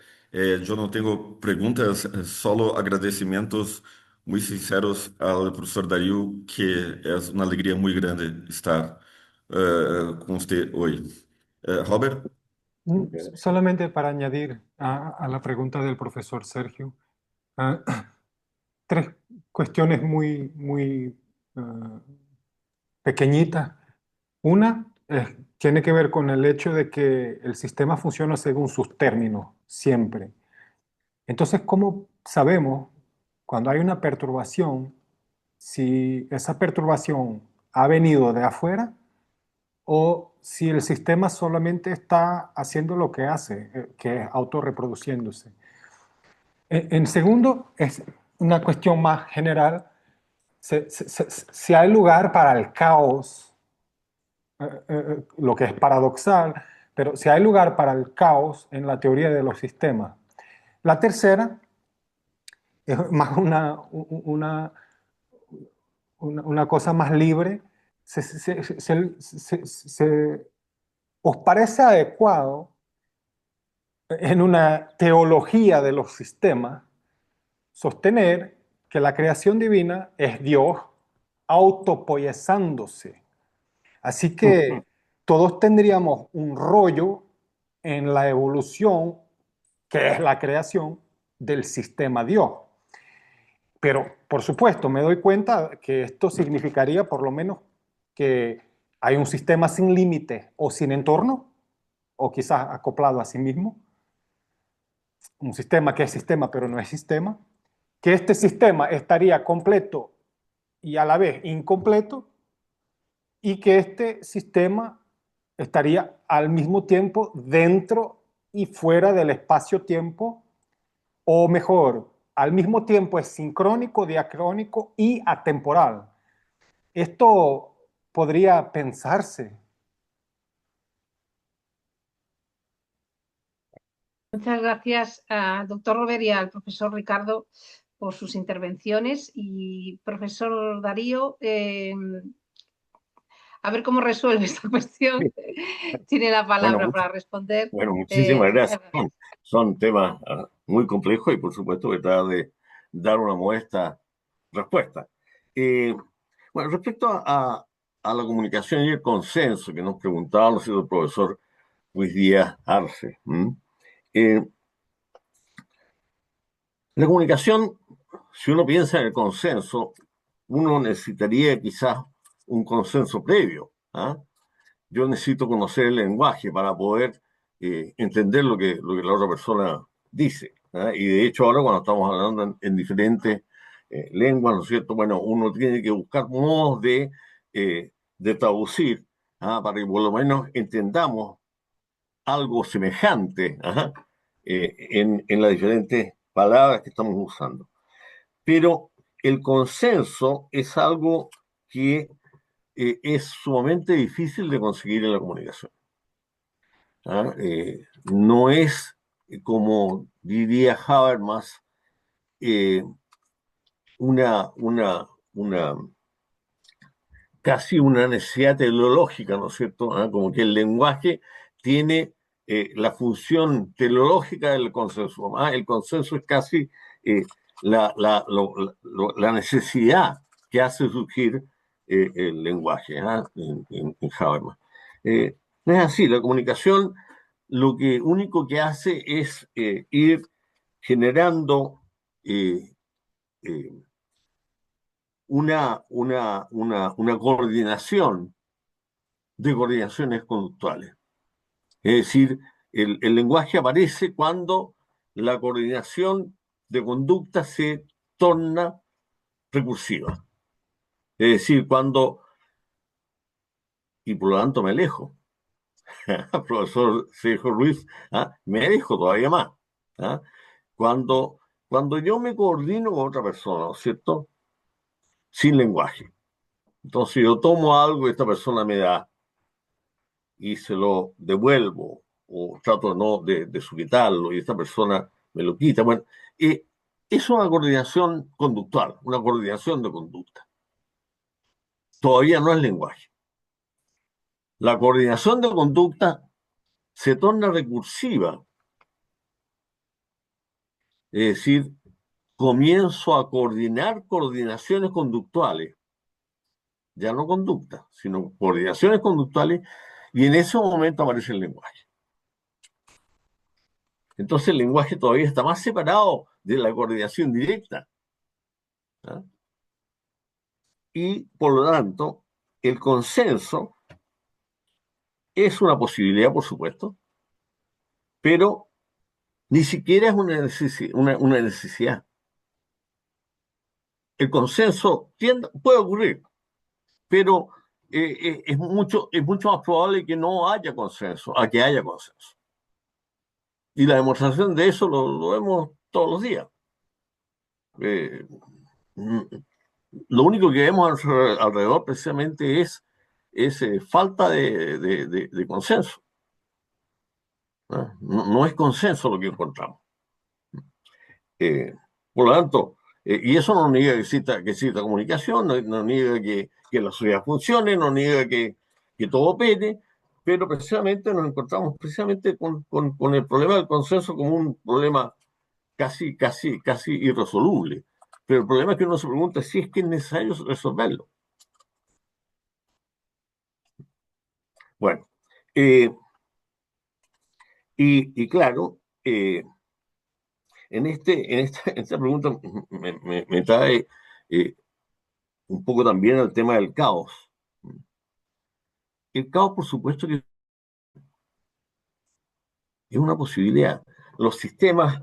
Yo no tengo preguntas, solo agradecimientos muy sinceros al profesor Darío, que es una alegría muy grande estar con usted hoy. Robert. Solamente para añadir a la pregunta del profesor Sergio, ah, tres cuestiones muy pequeñitas. Una tiene que ver con el hecho de que el sistema funciona según sus términos, siempre. Entonces, ¿cómo sabemos cuando hay una perturbación si esa perturbación ha venido de afuera o si el sistema solamente está haciendo lo que hace, que es autorreproduciéndose? En segundo, es una cuestión más general. Si hay lugar para el caos, lo que es paradoxal, pero si hay lugar para el caos en la teoría de los sistemas. La tercera es más una cosa más libre. ¿Os parece adecuado en una teología de los sistemas sostener que la creación divina es Dios autopoiezándose? Así que todos tendríamos un rollo en la evolución, que es la creación del sistema Dios. Pero, por supuesto, me doy cuenta que esto significaría por lo menos que hay un sistema sin límite o sin entorno, o quizás acoplado a sí mismo. Un sistema que es sistema, pero no es sistema. Que este sistema estaría completo y a la vez incompleto, y que este sistema estaría al mismo tiempo dentro y fuera del espacio-tiempo, o mejor, al mismo tiempo es sincrónico, diacrónico y atemporal. Esto podría pensarse. Muchas gracias al doctor Robert y al profesor Ricardo por sus intervenciones. Y profesor Darío, a ver cómo resuelve esta cuestión. Tiene la palabra para responder. Bueno, muchísimas gracias. Son temas muy complejos y por supuesto que trata de dar una modesta respuesta. Bueno, respecto a la comunicación y el consenso que nos preguntaba el profesor Luis Díaz Arce. La comunicación, si uno piensa en el consenso, uno necesitaría quizás un consenso previo. Yo necesito conocer el lenguaje para poder entender lo que la otra persona dice. Y de hecho ahora cuando estamos hablando en diferentes lenguas, ¿no es cierto? Bueno, uno tiene que buscar modos de traducir para que por lo menos entendamos algo semejante en las diferentes palabras que estamos usando. Pero el consenso es algo que es sumamente difícil de conseguir en la comunicación. ¿Ah? No es, como diría Habermas, eh, una casi una necesidad teleológica, ¿no es cierto? ¿Ah? Como que el lenguaje tiene la función teleológica del consenso. ¿Ah? El consenso es casi eh, la necesidad que hace surgir el lenguaje, ¿ah? En Habermas. No es así, la comunicación lo que único que hace es ir generando eh, eh, una coordinación de coordinaciones conductuales. Es decir, el lenguaje aparece cuando la coordinación de conducta se torna recursiva. Es decir, cuando, y por lo tanto me alejo, profesor Sergio Ruiz, ¿ah? Me alejo todavía más. ¿Ah? Cuando, cuando yo me coordino con otra persona, ¿no es cierto? Sin lenguaje. Entonces yo tomo algo y esta persona me da y se lo devuelvo o trato no de sujetarlo y esta persona me lo quita. Bueno, es una coordinación conductual, una coordinación de conducta. Todavía no es lenguaje. La coordinación de conducta se torna recursiva, es decir, comienzo a coordinar coordinaciones conductuales, ya no conductas, sino coordinaciones conductuales, y en ese momento aparece el lenguaje. Entonces el lenguaje todavía está más separado de la coordinación directa. ¿Ah? Y por lo tanto, el consenso es una posibilidad, por supuesto, pero ni siquiera es una necesidad. El consenso puede ocurrir, pero es mucho más probable que no haya consenso, a que haya consenso. Y la demostración de eso lo vemos todos los días. Eh, mm, lo único que vemos alrededor precisamente es falta de consenso. ¿Ah? No, no es consenso lo que encontramos. Eh, por lo tanto, y eso no niega que exista comunicación, no niega que la sociedad funcione, no niega que todo opere, pero precisamente nos encontramos precisamente con el problema del consenso como un problema casi irresoluble. Pero el problema es que uno se pregunta si es que es necesario resolverlo. Bueno, eh, y claro, en esta pregunta me trae eh, un poco también al tema del caos. El caos, por supuesto, que es una posibilidad. Los sistemas,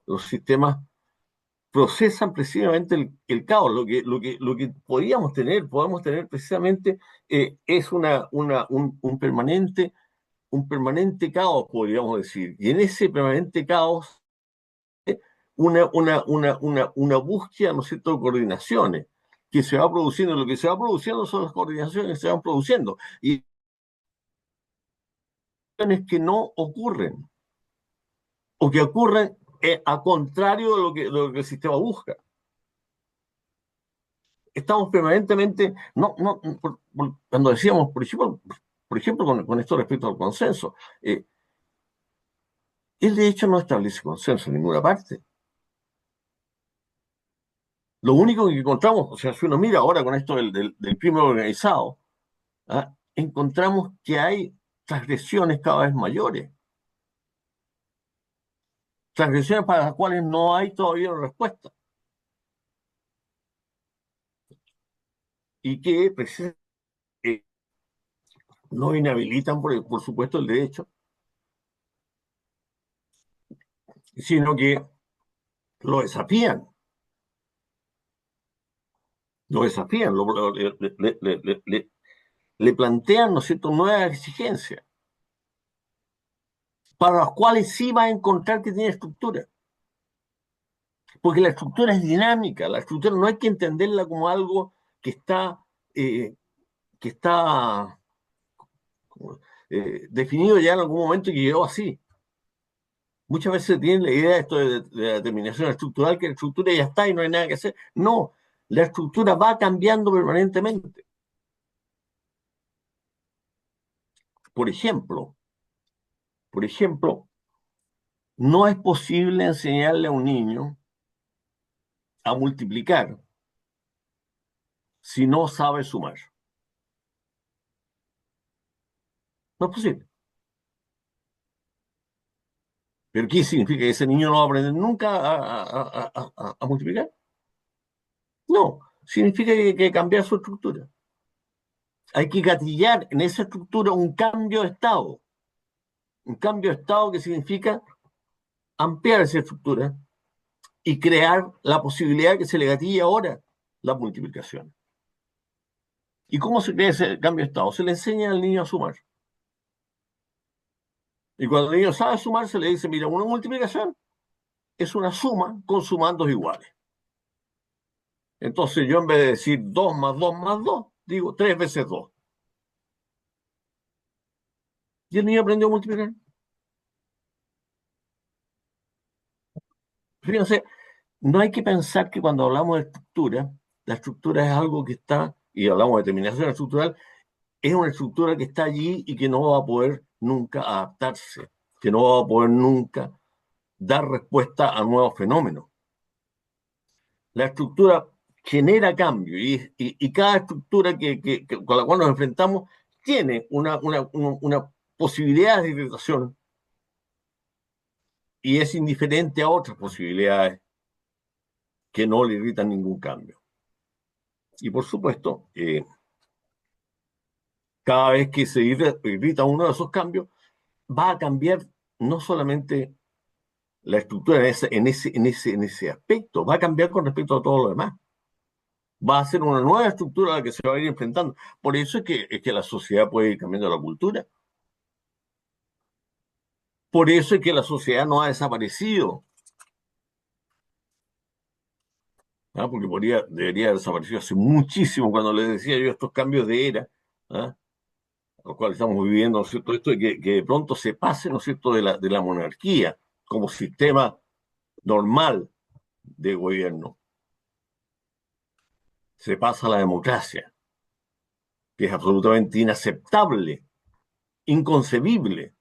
los sistemas procesan precisamente el caos. Lo que podemos tener precisamente es un permanente caos, podríamos decir. Y en ese permanente caos, una búsqueda, ¿no es cierto?, de coordinaciones que se va produciendo. Lo que se va produciendo son las coordinaciones que se van produciendo. Y que no ocurren o que ocurren a contrario de lo que el sistema busca. Estamos permanentemente, cuando decíamos, por ejemplo con esto respecto al consenso, él de hecho no establece consenso en ninguna parte. Lo único que encontramos, o sea, si uno mira ahora con esto del crimen organizado, ¿ah? Encontramos que hay transgresiones cada vez mayores, transgresiones para las cuales no hay todavía respuesta y que precisamente no inhabilitan, por supuesto, el derecho, sino que lo desafían, le plantean, ¿no es cierto?, nuevas exigencias, para las cuales sí va a encontrar que tiene estructura. Porque la estructura es dinámica, la estructura no hay que entenderla como algo que está que está definido ya en algún momento y que quedó así. Muchas veces tienen la idea de esto de la determinación estructural, que la estructura ya está y no hay nada que hacer. No, la estructura va cambiando permanentemente. Por ejemplo, por ejemplo, no es posible enseñarle a un niño a multiplicar si no sabe sumar. No es posible. ¿Pero qué significa? ¿Que ese niño no va a aprender nunca a multiplicar? No, significa que hay que cambiar su estructura. Hay que gatillar en esa estructura un cambio de estado. Un cambio de estado que significa ampliar esa estructura y crear la posibilidad que se le gatille ahora la multiplicación. ¿Y cómo se crea ese cambio de estado? Se le enseña al niño a sumar. Y cuando el niño sabe sumar, se le dice, mira, una multiplicación es una suma con sumandos iguales. Entonces yo en vez de decir 2 más 2 más 2, digo 3 veces 2. Y el niño aprendió a multiplicar. Fíjense, no hay que pensar que cuando hablamos de estructura, la estructura es algo que está, y hablamos de determinación estructural, es una estructura que está allí y que no va a poder nunca adaptarse, que no va a poder nunca dar respuesta a nuevos fenómenos. La estructura genera cambio y cada estructura con la cual nos enfrentamos tiene una posibilidad de irritación y es indiferente a otras posibilidades que no le irritan ningún cambio. Y por supuesto, cada vez que se irrita uno de esos cambios, va a cambiar no solamente la estructura en ese aspecto, va a cambiar con respecto a todo lo demás. Va a ser una nueva estructura a la que se va a ir enfrentando. Por eso es que la sociedad puede ir cambiando la cultura. Por eso es que la sociedad no ha desaparecido. ¿Ah? Porque debería haber desaparecido hace muchísimo cuando les decía yo estos cambios de era, ¿ah? Los cuales estamos viviendo, ¿no es cierto? Esto de que de pronto se pase, ¿no es cierto?, de la monarquía como sistema normal de gobierno. Se pasa a la democracia, que es absolutamente inaceptable, inconcebible.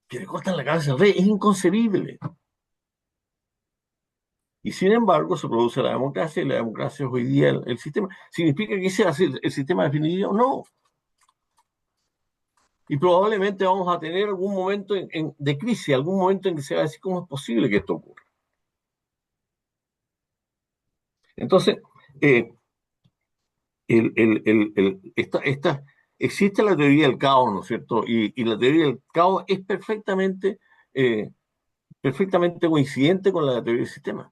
Que le cortan la cabeza al rey, es inconcebible. Y sin embargo se produce la democracia y la democracia es hoy día el sistema. ¿Significa que ese va a ser el sistema definitivo? No. Y probablemente vamos a tener algún momento de crisis, algún momento en que se va a decir cómo es posible que esto ocurra. Entonces, eh, existe la teoría del caos, ¿no es cierto? Y la teoría del caos es eh, perfectamente coincidente con la teoría del sistema.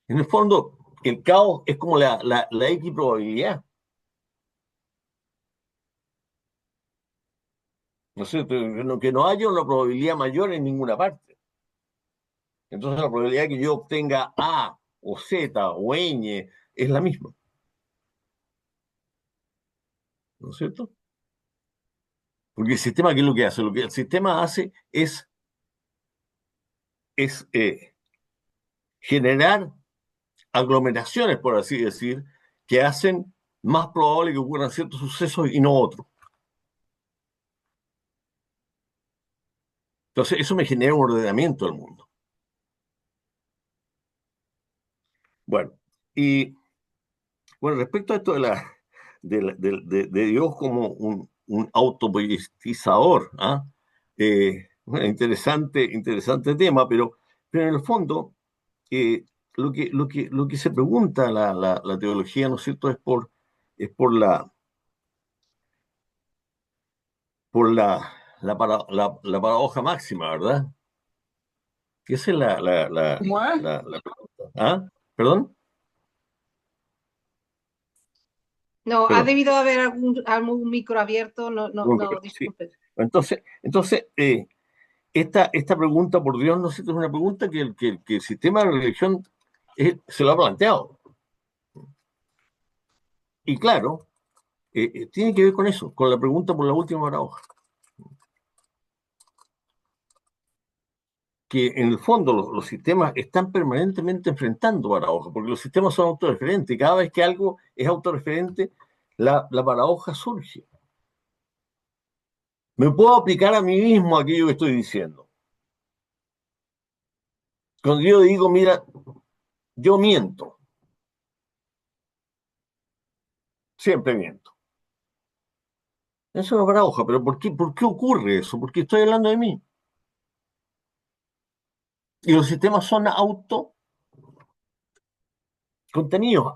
En el fondo, el caos es como la X probabilidad. ¿No es cierto? Que no haya una probabilidad mayor en ninguna parte. Entonces la probabilidad de que yo obtenga A o Z o Ñ es la misma. ¿No es cierto? Porque el sistema, ¿qué es lo que hace? Lo que el sistema hace es generar aglomeraciones, por así decir, que hacen más probable que ocurran ciertos sucesos y no otros. Entonces, eso me genera un ordenamiento del mundo. Bueno, y bueno, respecto a esto de Dios como un autopoietizador, ¿ah? Bueno, interesante tema, pero en el fondo, eh, lo que se pregunta la teología, ¿no es cierto?, es por la paradoja máxima, ¿verdad? Que esa es ¿Cómo es? la pregunta. ¿Ah? ¿Perdón? No, ha Perdón. debido haber algún micro abierto, no, Sí. disculpe. Entonces esta pregunta por Dios, ¿no es cierto? Es una pregunta que el sistema de religión se lo ha planteado. Y claro, tiene que ver con eso, con la pregunta por la última paradoja. Que en el fondo los sistemas están permanentemente enfrentando paradojas, porque los sistemas son autorreferentes, y cada vez que algo es autorreferente, la paradoja surge. Me puedo aplicar a mí mismo aquello que estoy diciendo. Cuando yo digo, mira, yo miento, siempre miento. Eso es una paradoja, pero por qué ocurre eso? Porque estoy hablando de mí. Y los sistemas son contenidos,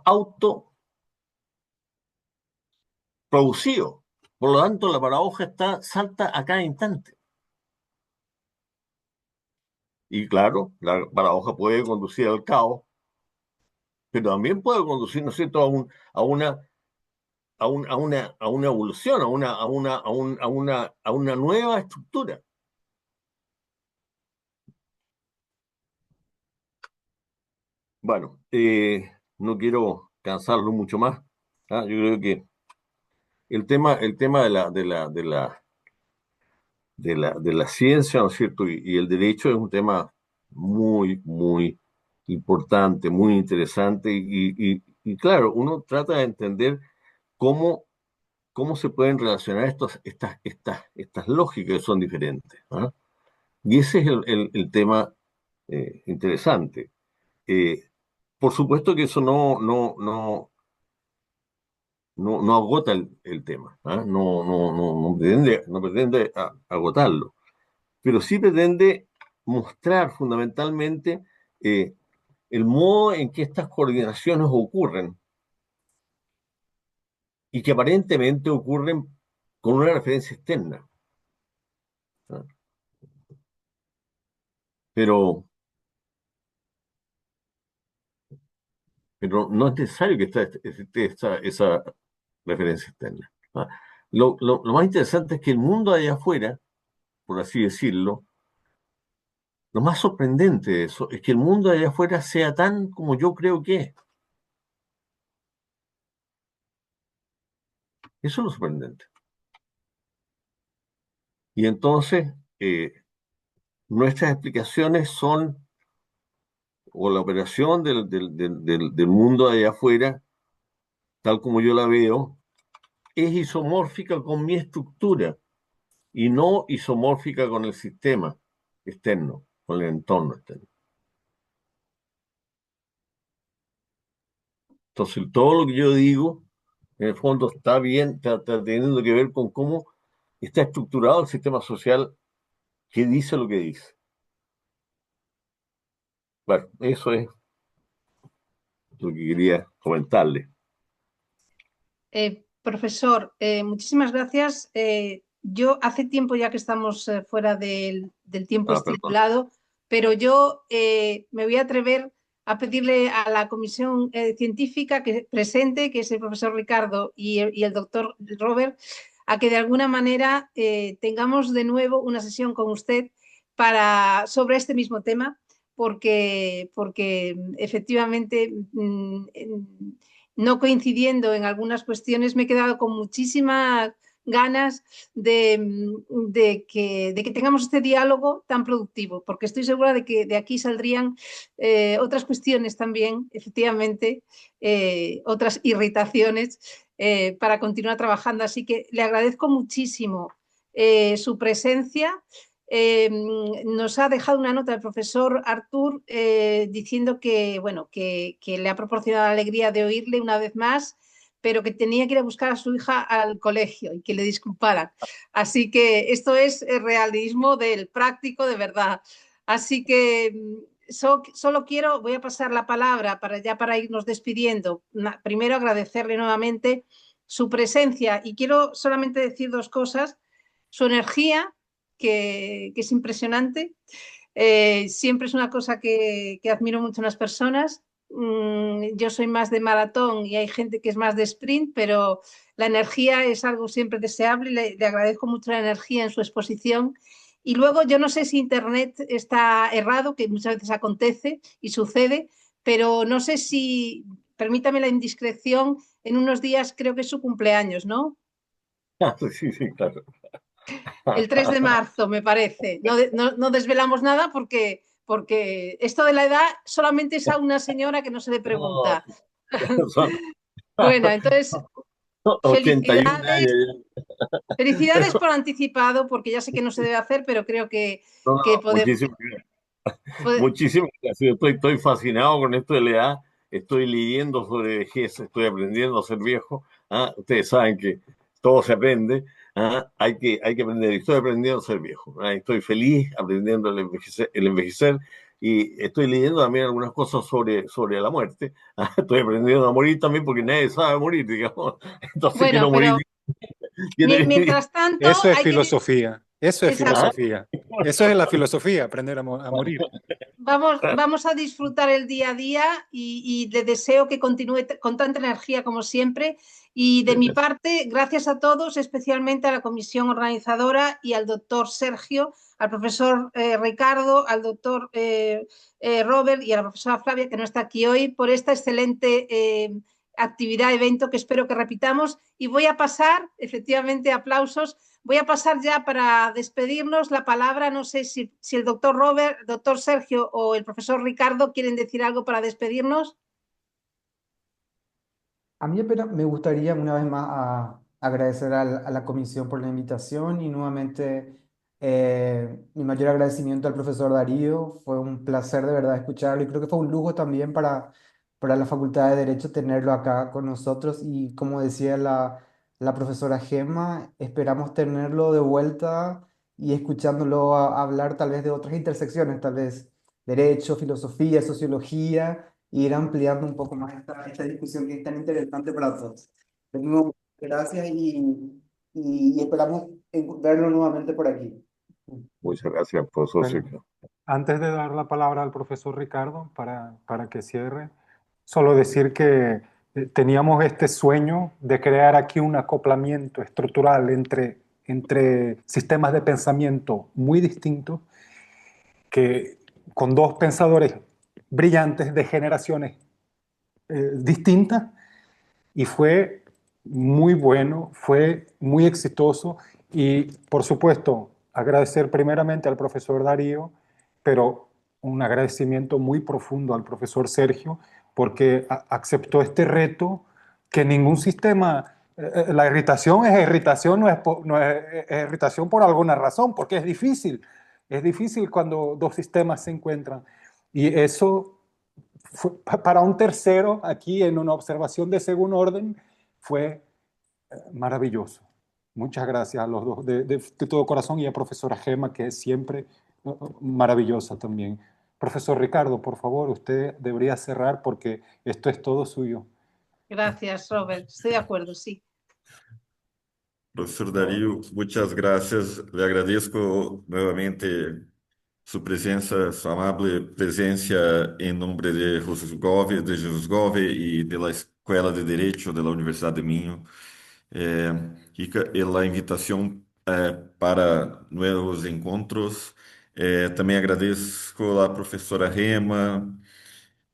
autoproducidos. Por lo tanto, la paradoja salta a cada instante. Y claro, la paradoja puede conducir al caos, pero también puede conducir, ¿no es cierto?, a una evolución, a una nueva estructura. Bueno, no quiero cansarlo mucho más. Yo creo que el tema de la ciencia, ¿no es cierto? Y el derecho es un tema muy, muy importante, muy interesante. Y claro, uno trata de entender cómo, cómo se pueden relacionar estas lógicas que son diferentes. Y ese es el tema interesante. Eh, por supuesto que eso no agota el tema, no pretende agotarlo, pero sí pretende mostrar fundamentalmente eh, el modo en que estas coordinaciones ocurren y que aparentemente ocurren con una referencia externa. ¿Ah? Pero, pero no es necesario que esté esa referencia externa. ¿Ah? Lo más interesante es que el mundo allá afuera, por así decirlo, lo más sorprendente de eso es que el mundo de allá afuera sea tan como yo creo que es. Eso es lo sorprendente. Y entonces, nuestras explicaciones son, o la operación del mundo de allá afuera, tal como yo la veo, es isomórfica con mi estructura y no isomórfica con el sistema externo, con el entorno externo. Entonces, todo lo que yo digo, en el fondo, está bien, está teniendo que ver con cómo está estructurado el sistema social que dice lo que dice. Bueno, eso es lo que quería comentarle. Profesor, muchísimas gracias. Yo hace tiempo ya que estamos fuera del tiempo Perdón. estipulado, pero yo me voy a atrever a pedirle a la comisión científica que presente, que es el profesor Ricardo y el doctor Robert, a que de alguna manera tengamos de nuevo una sesión con usted sobre este mismo tema, porque efectivamente no coincidiendo en algunas cuestiones, me he quedado con muchísimas ganas de que tengamos este diálogo tan productivo, porque estoy segura de que de aquí saldrían otras cuestiones también, efectivamente, otras irritaciones para continuar trabajando. Así que le agradezco muchísimo su presencia. Nos ha dejado una nota el profesor Artur diciendo que, bueno, que le ha proporcionado la alegría de oírle una vez más, pero que tenía que ir a buscar a su hija al colegio y que le disculparan. Así que esto es el realismo del práctico de verdad. Así que solo voy a pasar la palabra para irnos despidiendo. Primero agradecerle nuevamente su presencia y quiero solamente decir dos cosas. Su energía, que es impresionante. Siempre es una cosa que admiro mucho en las personas. Yo soy más de maratón y hay gente que es más de sprint, pero la energía es algo siempre deseable. Le agradezco mucho la energía en su exposición. Y luego yo no sé si Internet está errado, que muchas veces acontece y sucede, pero no sé si, permítame la indiscreción, en unos días creo que es su cumpleaños, ¿no? Sí, sí, claro. El 3 de marzo, me parece. No desvelamos nada porque esto de la edad solamente es a una señora que no se le No, pregunta. son Bueno, entonces, 81 felicidades, años. felicidades por anticipado, porque ya sé que no se debe hacer, pero creo No, no, que podemos... muchísimas gracias. Estoy fascinado con esto de la edad. Estoy leyendo sobre vejez, estoy aprendiendo a ser viejo. ¿Ah? Ustedes saben que todo se aprende. ¿Ah? Hay que aprender. Estoy aprendiendo a ser viejo. ¿Ah? Estoy feliz aprendiendo el envejecer y estoy leyendo también algunas cosas sobre la muerte. ¿Ah? Estoy aprendiendo a morir también porque nadie sabe morir, digamos. Entonces Bueno, quiero morir. pero Quiero- mientras tanto Eso es hay que... filosofía, eso es Exacto. ¿Ah? filosofía. Eso es la filosofía, aprender a morir. Vamos a disfrutar el día a día y le deseo que continúe con tanta energía como siempre. Y de mi parte, gracias a todos, especialmente a la comisión organizadora y al doctor Sergio, al profesor Ricardo, al doctor Robert y a la profesora Flavia, que no está aquí hoy, por esta excelente actividad, evento que espero que repitamos. Y voy a pasar, efectivamente, aplausos. Voy a pasar ya para despedirnos la palabra. No sé si el doctor Robert, doctor Sergio o el profesor Ricardo quieren decir algo para despedirnos. A mí apenas me gustaría una vez más agradecer a la comisión por la invitación y nuevamente mi mayor agradecimiento al profesor Darío. Fue un placer de verdad escucharlo y creo que fue un lujo también para la Facultad de Derecho tenerlo acá con nosotros y como decía la profesora Gemma, esperamos tenerlo de vuelta y escuchándolo hablar tal vez de otras intersecciones, tal vez derecho, filosofía, sociología y ir ampliando un poco más esta discusión que es tan interesante para todos. De nuevo, gracias y esperamos verlo nuevamente por aquí. Muchas gracias, profesor Bueno, Sergio. antes de dar la palabra al profesor Ricardo para que cierre, solo decir que teníamos este sueño de crear aquí un acoplamiento estructural entre sistemas de pensamiento muy distintos, que con dos pensadores brillantes de generaciones distintas, y fue muy bueno, fue muy exitoso y por supuesto agradecer primeramente al profesor Darío, pero un agradecimiento muy profundo al profesor Sergio porque aceptó este reto que ningún sistema, la irritación es irritación, es irritación por alguna razón, porque es difícil cuando dos sistemas se encuentran y eso para un tercero, aquí en una observación de segundo orden, fue maravilloso. Muchas gracias a los dos de todo corazón y a profesora Gema, que es siempre maravillosa también. Profesor Ricardo, por favor, usted debería cerrar porque esto es todo suyo. Gracias, Robert. Estoy de acuerdo, sí. Profesor Darío, muchas gracias. Le agradezco nuevamente su presencia, su amable presencia en nombre de Jesus Gove y de la Escuela de Derecho de la Universidad de Minho. Y la invitación para nuevos encontros. Também agradeço a professora Rema,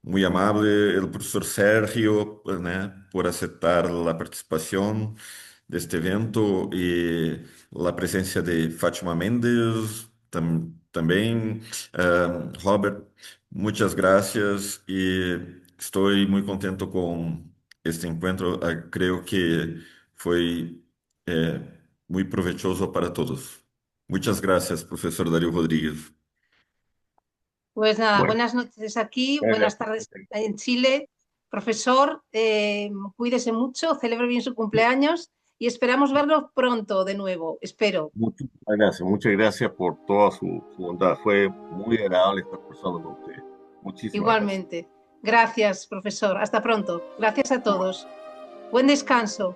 muito amável, o professor Sérgio, né, por aceitar a participação deste evento e a presença de Fátima Mendes também. Robert, muitas gracias e estou muito contento com este encontro. Creio que foi muito provechoso para todos. Muchas gracias, professor Darío Rodríguez. Pues nada, Bueno, buenas noches aquí, buenas gracias. tardes en Chile. Profesor, cuídese mucho, celebre bien su cumpleaños y esperamos verlo pronto de nuevo, espero. Muchas gracias por toda su bondad. Fue muy agradable estar conversando con usted. Muchísimas gracias. Igualmente. Gracias, profesor. Hasta pronto. Gracias a todos. Buen descanso.